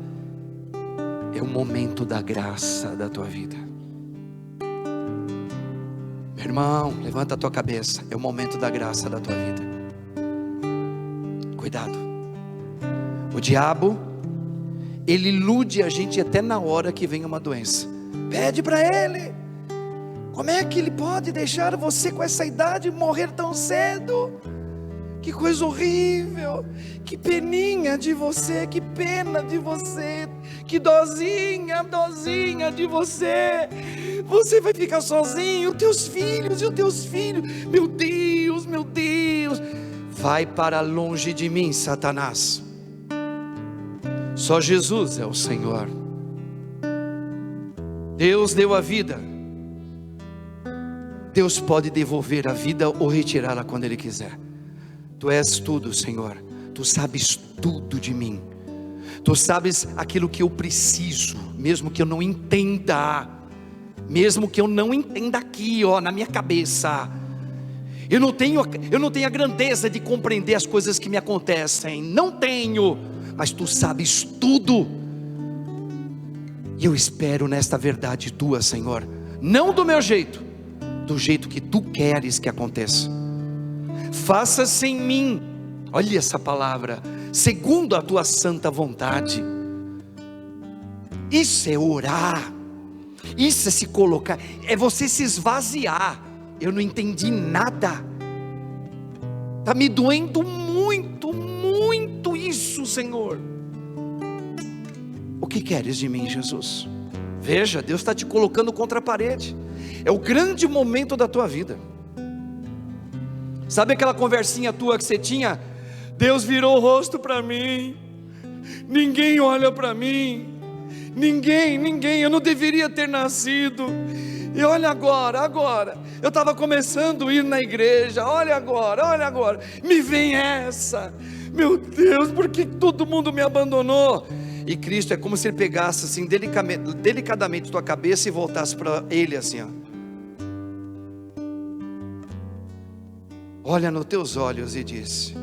é o momento da graça da tua vida. Meu irmão, levanta a tua cabeça, é o momento da graça da tua vida. Cuidado, o diabo, ele ilude a gente até na hora que vem uma doença. Pede para ele: como é que ele pode deixar você com essa idade morrer tão cedo? Que coisa horrível, que peninha de você, que pena de você, que dozinha de você. Você vai ficar sozinho, os teus filhos, meu Deus, vai para longe de mim, Satanás. Só Jesus é o Senhor. Deus deu a vida, Deus pode devolver a vida ou retirá-la quando Ele quiser. Tu és tudo, Senhor, Tu sabes tudo de mim, Tu sabes aquilo que eu preciso, mesmo que eu não entenda, aqui, na minha cabeça. Eu não tenho a grandeza de compreender as coisas que me acontecem, não tenho, mas Tu sabes tudo, e eu espero nesta verdade Tua, Senhor, não do meu jeito, do jeito que Tu queres que aconteça. Faça-se em mim, olha essa palavra, segundo a Tua santa vontade. Isso é orar, isso é se colocar, é você se esvaziar. Eu não entendi nada, está me doendo muito isso, Senhor. O que queres de mim, Jesus? Veja, Deus está te colocando contra a parede. É o grande momento da tua vida. Sabe aquela conversinha tua que você tinha? Deus virou o rosto para mim, ninguém olha para mim, ninguém, eu não deveria ter nascido. E olha agora, eu estava começando a ir na igreja, olha agora, me vem essa, meu Deus, por que todo mundo me abandonou? E Cristo é como se Ele pegasse assim, delicadamente tua cabeça e voltasse para Ele assim, ó. Olha nos teus olhos e diz: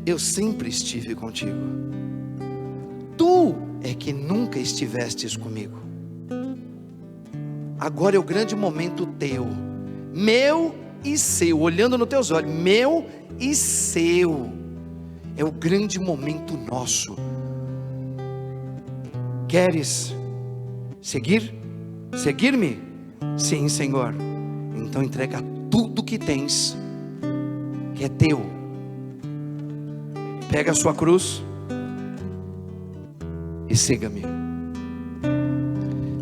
eu sempre estive contigo, tu é que nunca estivestes comigo. Agora é o grande momento teu, meu e seu, olhando nos teus olhos, meu e seu, é o grande momento nosso. Queres seguir-me? Sim, Senhor. Então entrega tudo que tens, que é teu. Pega a sua cruz e siga-me.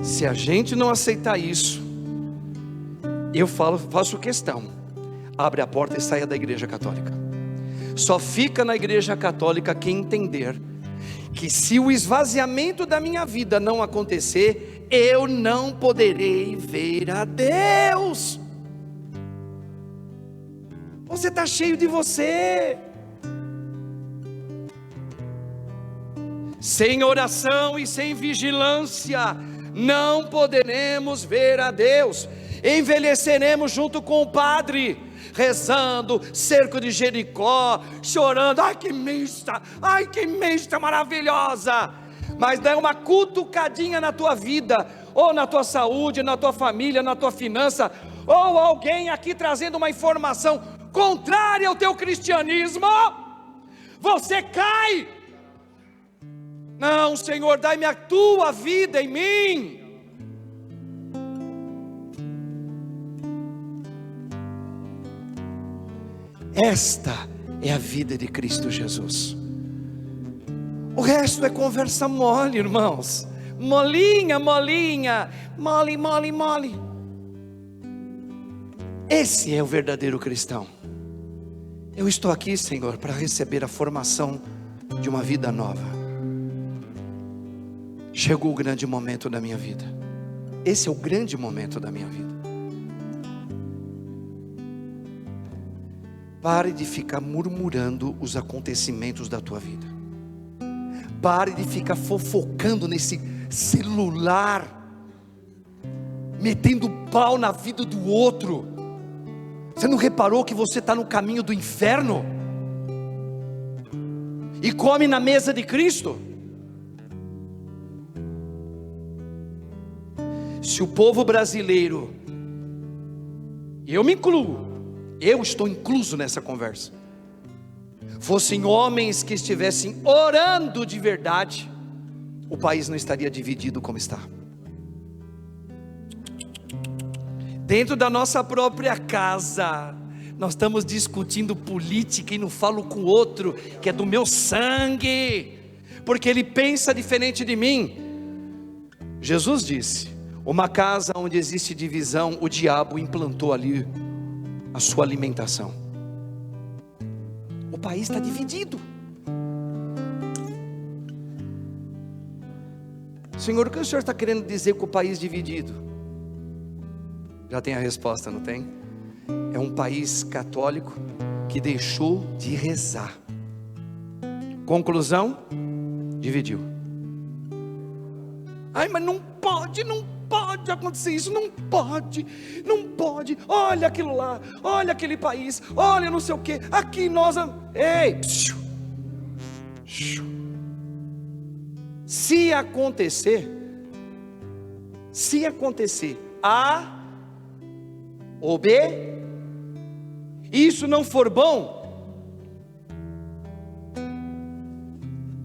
Se a gente não aceitar isso, eu faço questão, abre a porta e saia da igreja católica. Só fica na igreja católica quem entender que se o esvaziamento da minha vida não acontecer, eu não poderei ver a Deus. Você está cheio de você. Sem oração e sem vigilância, não poderemos ver a Deus. Envelheceremos junto com o padre, rezando, cerco de Jericó, chorando, ai que mista maravilhosa. Mas dá uma cutucadinha na tua vida, ou na tua saúde, na tua família, na tua finança, ou alguém aqui trazendo uma informação contrária ao teu cristianismo, você cai. Não, Senhor, dai-me a tua vida em mim. Esta é a vida de Cristo Jesus. O resto é conversa mole, irmãos. Molinha, mole. Esse é o verdadeiro cristão. Eu estou aqui, Senhor, para receber a formação de uma vida nova. Chegou o grande momento da minha vida. Esse é o grande momento da minha vida. Pare de ficar murmurando os acontecimentos da tua vida. Pare de ficar fofocando nesse celular, metendo pau na vida do outro. Você não reparou que você está no caminho do inferno? E come na mesa de Cristo? Se o povo brasileiro, e eu me incluo, eu estou incluso nessa conversa, fossem homens que estivessem orando de verdade, o país não estaria dividido como está. Dentro da nossa própria casa, nós estamos discutindo política e não falo com o outro que é do meu sangue, porque ele pensa diferente de mim. Jesus disse: uma casa onde existe divisão, o diabo implantou ali a sua alimentação. O país está dividido. Senhor, o que o Senhor está querendo dizer com o país dividido? Já tem a resposta, não tem? É um país católico que deixou de rezar. Conclusão: dividiu. Ai, mas não pode acontecer isso, não pode, olha aquilo lá, olha aquele país, olha não sei o que, aqui nós, ei, se acontecer, A ou B, isso não for bom,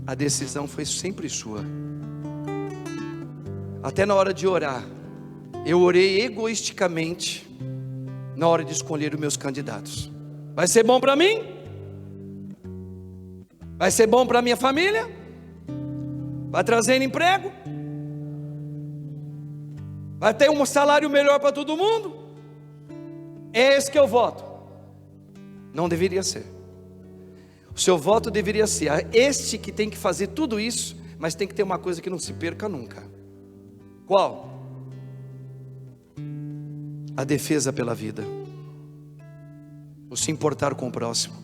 a decisão foi sempre sua. Até na hora de orar, eu orei egoisticamente na hora de escolher os meus candidatos. Vai ser bom para mim? Vai ser bom para minha família? Vai trazer emprego? Vai ter um salário melhor para todo mundo? É esse que eu voto. Não deveria ser. O seu voto deveria ser este que tem que fazer tudo isso, mas tem que ter uma coisa que não se perca nunca. Qual? A defesa pela vida, o se importar com o próximo,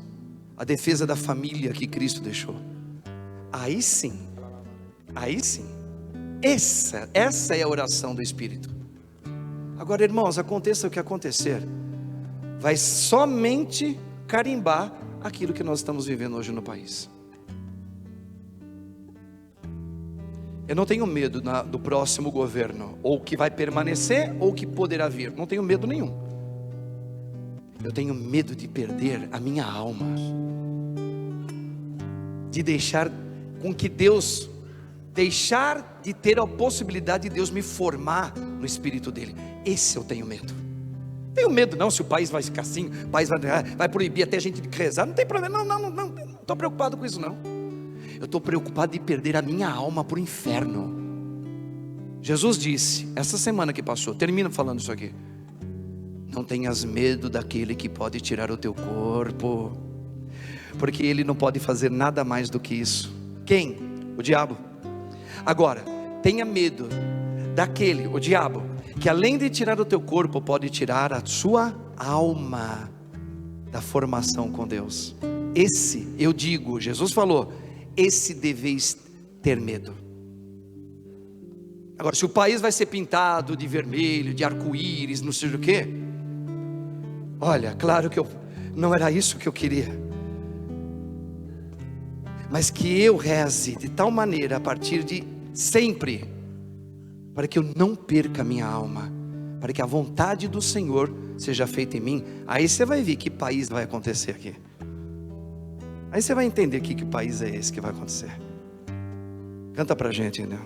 a defesa da família que Cristo deixou. Aí sim, essa é a oração do Espírito. Agora, irmãos, aconteça o que acontecer, vai somente carimbar aquilo que nós estamos vivendo hoje no país. Eu não tenho medo do próximo governo, ou que vai permanecer, ou que poderá vir. Não tenho medo nenhum. Eu tenho medo de perder a minha alma, de deixar com que Deus, deixar de ter a possibilidade de Deus me formar no Espírito dele. Esse eu tenho medo. Não tenho medo não, se o país vai ficar assim, o país vai proibir até a gente de rezar, não tem problema, não estou preocupado com isso não. Eu estou preocupado de perder a minha alma para o inferno. Jesus disse, essa semana que passou, termino falando isso aqui: não tenhas medo daquele que pode tirar o teu corpo, porque ele não pode fazer nada mais do que isso. Quem? O diabo. Agora, tenha medo daquele, o diabo, que além de tirar o teu corpo, pode tirar a sua alma da formação com Deus. Esse, eu digo, Jesus falou, esse deveis ter medo. Agora, se o país vai ser pintado de vermelho, de arco-íris, não sei o que, olha, claro que não era isso que eu queria, mas que eu reze de tal maneira a partir de sempre, para que eu não perca a minha alma, para que a vontade do Senhor seja feita em mim. Aí você vai ver que país vai acontecer aqui. Aí você vai entender que país é esse que vai acontecer. Canta pra gente, né?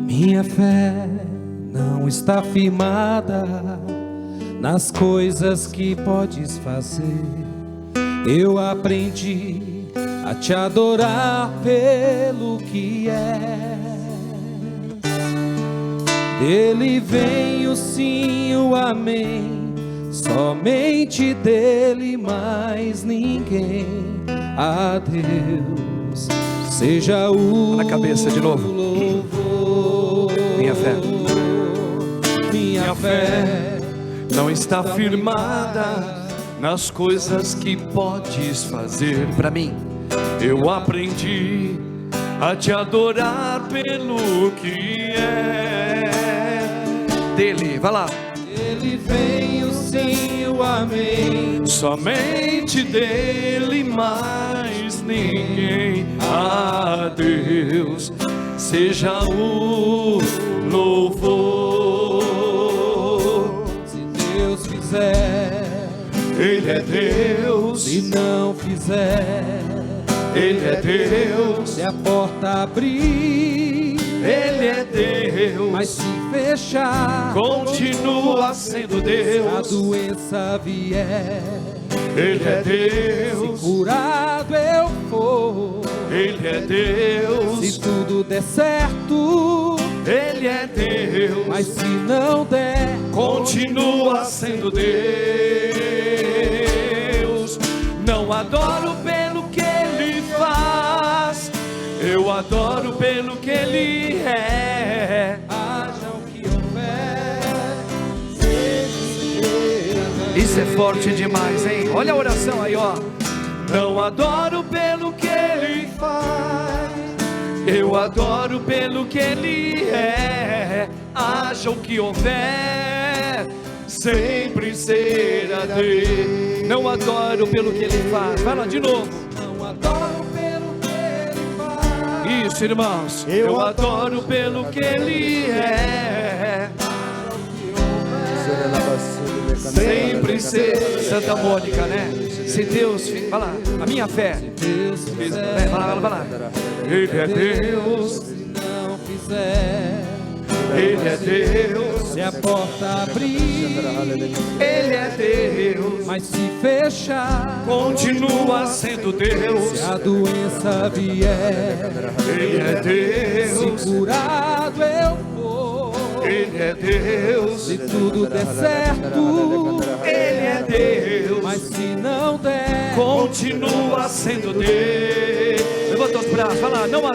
Minha fé não está firmada nas coisas que podes fazer. Eu aprendi a te adorar pelo que é. Dele vem o sim, o amém, somente dele, mais ninguém. A Deus seja o na cabeça de novo. Louvor. Minha fé, minha fé não está firmada nas coisas que podes fazer para mim. Eu aprendi a te adorar pelo que é. Dele, vai lá. Dele vem o sim, o amém, Somente dele, mais ninguém. A Deus seja o louvor. Se Deus fizer, Ele é Deus. se não fizer, Ele é Deus. se a porta abrir, Ele é Deus. mas se fechar, Continua sendo Deus. a doença vier, Ele é Deus. curado eu for. Ele é Deus. Se tudo der certo, Ele é Deus. mas se não der, Continua sendo Deus. Não adoro pelo que Ele faz, eu adoro pelo que Ele é. haja o que houver. Isso é forte demais, hein? Olha a oração aí, ó. Não adoro pelo que Ele faz, eu adoro pelo que Ele é. Haja o que houver, sempre será Deus. Não adoro pelo que Ele faz. Vai lá de novo. Não adoro pelo que Ele faz, Isso, irmãos. Eu adoro pelo que Ele é. Sempre ser Santa Mônica, né? Se Deus, vai lá, a minha fé. Deus fizer, Vai lá, vai lá. Ele é Deus. se não fizer, Ele é Deus. se a porta abrir, Ele é Deus. mas se fechar, continua sendo Deus. Se a doença vier, Ele é Deus. se curado eu for, Ele é Deus. se tudo der certo, Ele é Deus. mas se não der, Continua sendo Deus. Levanta os braços, fala, não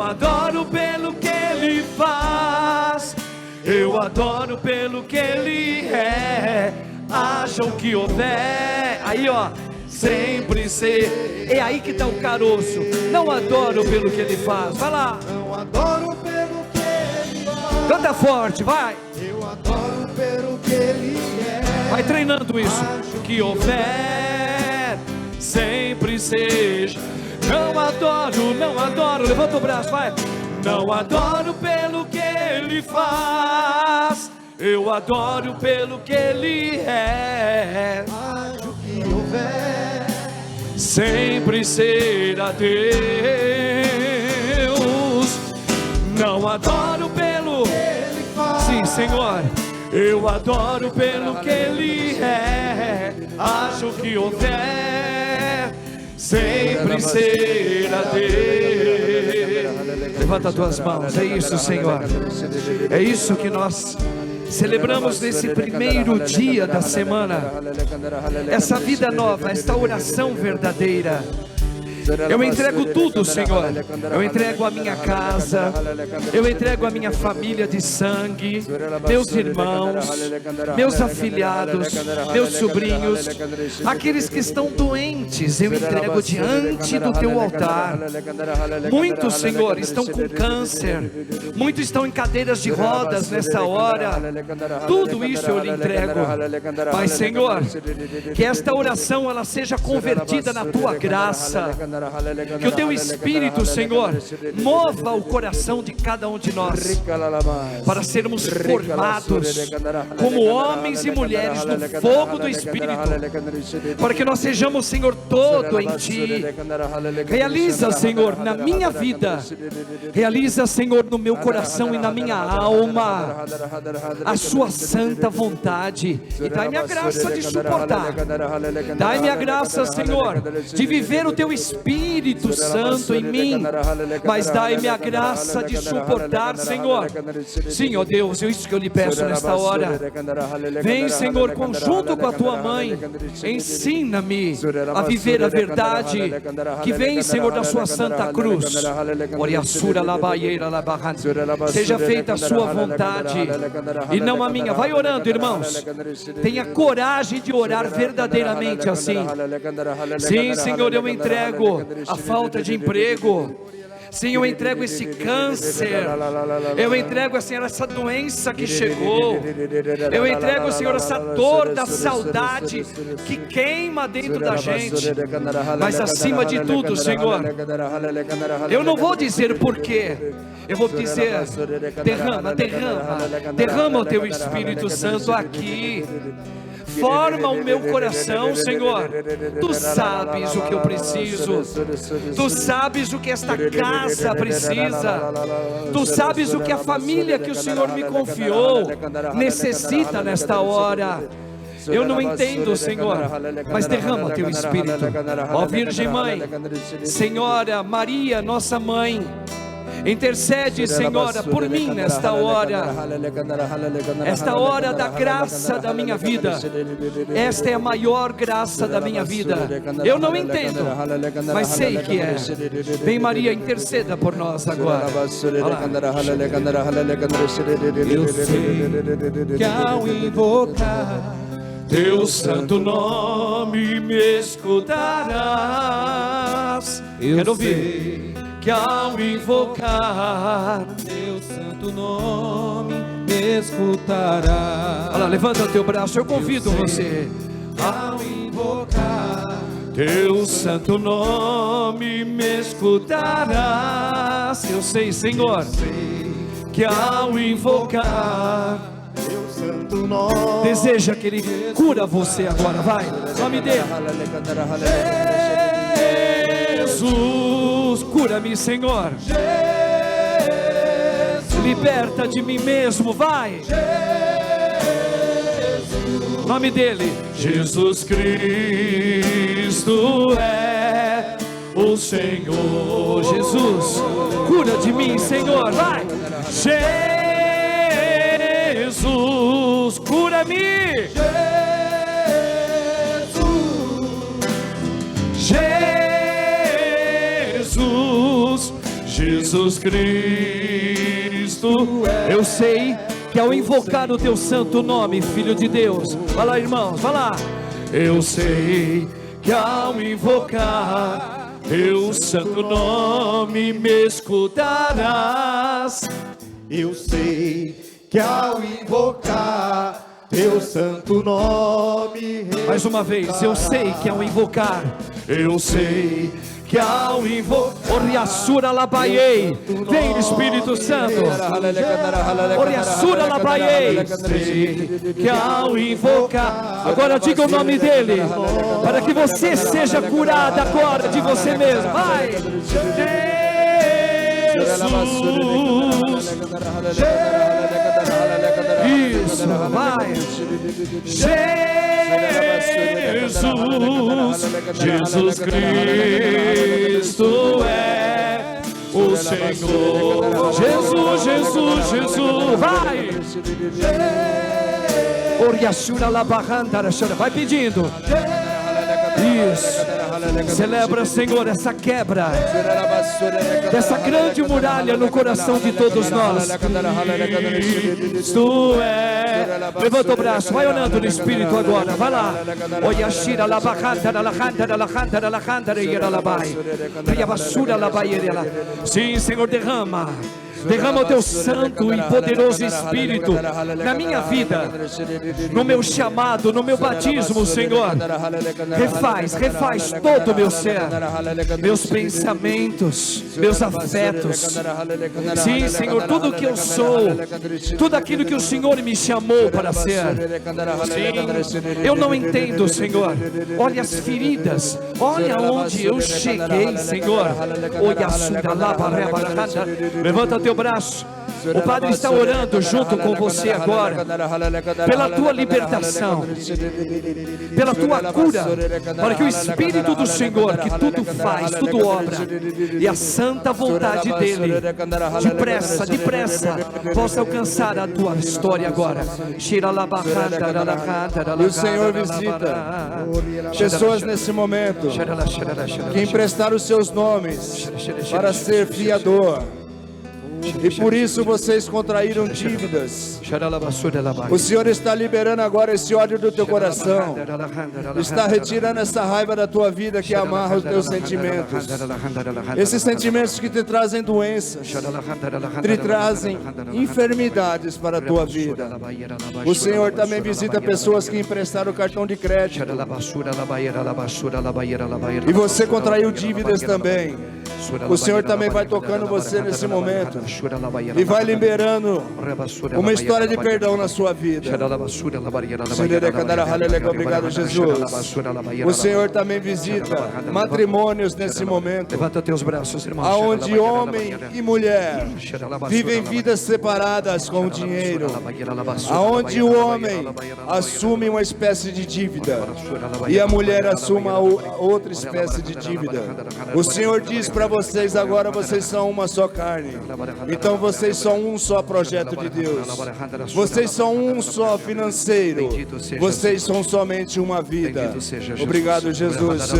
adoro pelo que Ele faz, eu adoro pelo que Ele é. Haja o que houver, aí ó, sempre ser. É aí que está o caroço. Não adoro pelo que Ele faz, vai lá. não adoro pelo que Ele faz, Canta forte, vai. eu adoro pelo que Ele é. Vai treinando isso. O que houver, sempre seja. Não adoro, levanta o braço, vai. Não adoro pelo que Ele faz, eu adoro pelo que Ele é. Haja o que houver, Sempre será Deus. Não adoro pelo que Ele faz, sim, Senhor, eu adoro pelo que Ele é. Acho que houver, sempre será Deus. Levanta as tuas mãos, é isso, Senhor. É isso que nós celebramos nesse primeiro dia da semana. Essa vida nova, esta oração verdadeira. Eu entrego tudo, Senhor. Eu entrego a minha casa, eu entrego a minha família de sangue, meus irmãos, meus afilhados, meus sobrinhos, aqueles que estão doentes, eu entrego diante do teu altar. Muitos, Senhor, estão com câncer, muitos estão em cadeiras de rodas nessa hora. Tudo isso eu lhe entrego. Mas, Senhor, que esta oração ela seja convertida na tua graça. Que o teu Espírito, Senhor, mova o coração de cada um de nós, para sermos formados como homens e mulheres no fogo do Espírito, para que nós sejamos, Senhor, todo em Ti. Realiza, Senhor, na minha vida, realiza, Senhor, no meu coração e na minha alma, a Sua santa vontade, e dai-me a graça de suportar, dai-me a graça, Senhor, de viver o Teu Espírito Santo em mim, mas dai-me a graça de suportar, Senhor. Sim, ó Deus, é isso que eu lhe peço nesta hora. Vem, Senhor, conjunto com a tua mãe, ensina-me a viver a verdade que vem, Senhor, da sua santa cruz. Seja feita a sua vontade e não a minha. Vai orando, irmãos. Tenha coragem de orar verdadeiramente assim. Sim, Senhor, eu entrego a falta de emprego. Sim, eu entrego esse câncer. Eu entrego, Senhor, essa doença que chegou. Eu entrego, Senhor, essa dor da saudade que queima dentro da gente. Mas acima de tudo, Senhor, eu não vou dizer porquê. Eu vou dizer, derrama o Teu Espírito Santo aqui. Forma o meu coração, Senhor. Tu sabes o que eu preciso. Tu sabes o que esta casa precisa. Tu sabes o que a família que o Senhor me confiou necessita nesta hora. Eu não entendo, Senhor, mas derrama o Teu Espírito. Ó Virgem Mãe, Senhora Maria, nossa Mãe, intercede, Senhora, por mim nesta hora da graça da minha vida. Esta é a maior graça da minha vida. Eu não entendo, mas sei que é. Vem, Maria, interceda por nós agora. Eu sei que ao invocar Teu santo nome me escutarás. Quero ouvir. Que ao invocar Teu santo nome me escutará. Olha lá, levanta o teu braço, eu convido você. Ao invocar Teu santo nome me escutarás. Eu sei, Senhor, que ao invocar Teu santo nome, deseja que Ele cura você agora, vai, nome dele. Jesus, cura-me, Senhor. Jesus, liberta de mim mesmo, vai. Jesus, nome dele, Jesus Cristo é o Senhor. Jesus, cura de mim, Senhor, vai. Jesus, cura-me. Jesus Cristo. Eu sei que ao invocar o teu santo nome, Filho de Deus, vai lá, irmãos, vai lá. Eu sei que ao invocar teu santo nome me escutarás. Eu sei que ao invocar teu santo nome. Mais uma vez, eu sei que ao invocar, eu sei que ao invocar, Oriassura Labaiei, vem Espírito Santo, Oriassura Labaiei, que ao invocar, agora diga o nome dele, para que você seja curado agora de você mesmo, vai, Jesus, isso, vai, Jesus Cristo é o Senhor. Jesus, vai. Oriassura Labahanda, vai pedindo. Isso. Celebra, Senhor, essa quebra dessa grande muralha no coração de todos nós. Isto é. Levanta o braço, vai orando no Espírito agora. Vai lá. Oyashira Labahanda, Labahanda, sim, Senhor, derrama o teu santo e poderoso Espírito na minha vida, no meu chamado, no meu batismo, Senhor. Refaz todo o meu ser, meus pensamentos, meus afetos. Sim, Senhor, tudo que eu sou, tudo aquilo que o Senhor me chamou para ser. Sim, eu não entendo, Senhor. Olha as feridas, olha onde eu cheguei, Senhor. Levanta teu braço. O Padre está orando junto com você agora, pela tua libertação, pela tua cura, para que o Espírito do Senhor, que tudo faz, tudo obra, e a santa vontade dEle, depressa, possa alcançar a tua história agora. E o Senhor visita pessoas nesse momento que emprestaram os seus nomes para ser fiador, e por isso vocês contraíram dívidas. O Senhor está liberando agora esse ódio do teu coração, está retirando essa raiva da tua vida que amarra os teus sentimentos, esses sentimentos que te trazem doenças, te trazem enfermidades para a tua vida. O Senhor também visita pessoas que emprestaram o cartão de crédito e você contraiu dívidas também. O Senhor também vai tocando você nesse momento e vai liberando uma história de perdão na sua vida. Obrigado, Jesus. O Senhor também visita matrimônios nesse momento, levanta teus braços, irmão, aonde homem e mulher vivem vidas separadas com o dinheiro, aonde o homem assume uma espécie de dívida e a mulher assume outra espécie de dívida. O Senhor diz para vocês agora: vocês são uma só carne. Então vocês são um só projeto de Deus. Vocês são um só financeiro. Vocês são somente uma vida. Obrigado, Jesus.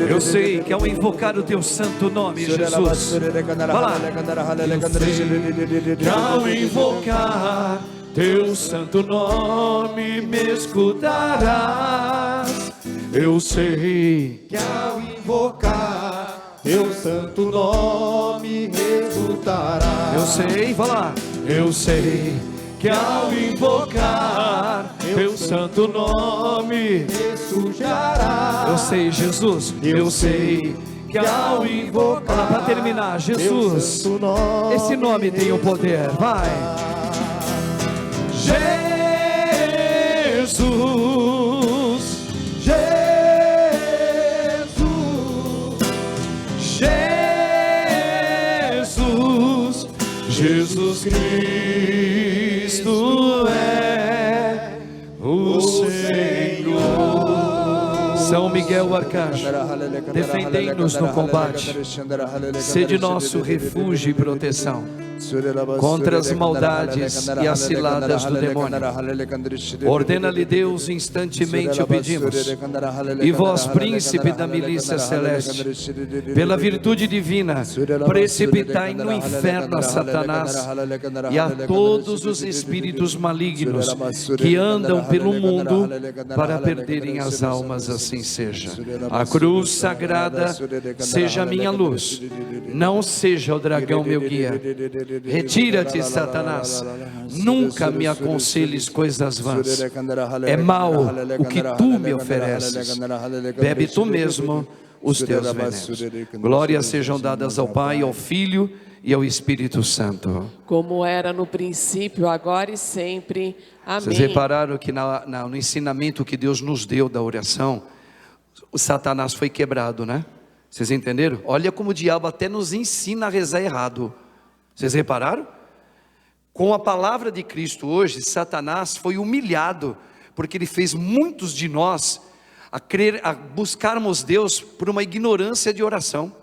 Eu sei que ao invocar o teu santo nome, Jesus, vai lá. Ao invocar teu santo nome me escutarás. Eu sei que ao invocar teu santo nome resultará. Eu sei, vai lá. Eu sei que ao invocar teu santo nome me sujará. Eu sei, Jesus. Eu sei que ao invocar, para terminar, Jesus, esse nome tem o poder. Vai. Jesus, Jesus, Jesus, Jesus Cristo é o Senhor. São Miguel o Arcanjo, defendei-nos no combate, sede nosso refúgio e proteção contra as maldades e as ciladas do demônio. Ordena-lhe Deus, instantemente o pedimos. E vós, príncipe da milícia celeste, pela virtude divina, precipitai no inferno a Satanás e a todos os espíritos malignos que andam pelo mundo para perderem as almas, assim seja. A cruz sagrada seja a minha luz, não seja o dragão meu guia. Retira-te, Satanás, nunca me aconselhes coisas vãs. É mal o que tu me ofereces. Bebe tu mesmo os teus venenos. Glórias sejam dadas ao Pai, ao Filho e ao Espírito Santo. Como era no princípio, agora e sempre. Amém. Vocês repararam que no ensinamento que Deus nos deu da oração, o Satanás foi quebrado, né? Vocês entenderam? Olha como o diabo até nos ensina a rezar errado. Vocês repararam? Com a palavra de Cristo hoje, Satanás foi humilhado, porque ele fez muitos de nós a buscarmos Deus por uma ignorância de oração.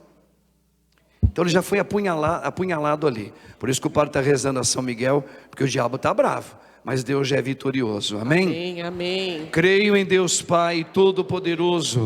Então ele já foi apunhalado ali. Por isso que o padre está rezando a São Miguel, porque o diabo está bravo, mas Deus já é vitorioso. Amém? Amém, amém. Creio em Deus Pai Todo-Poderoso,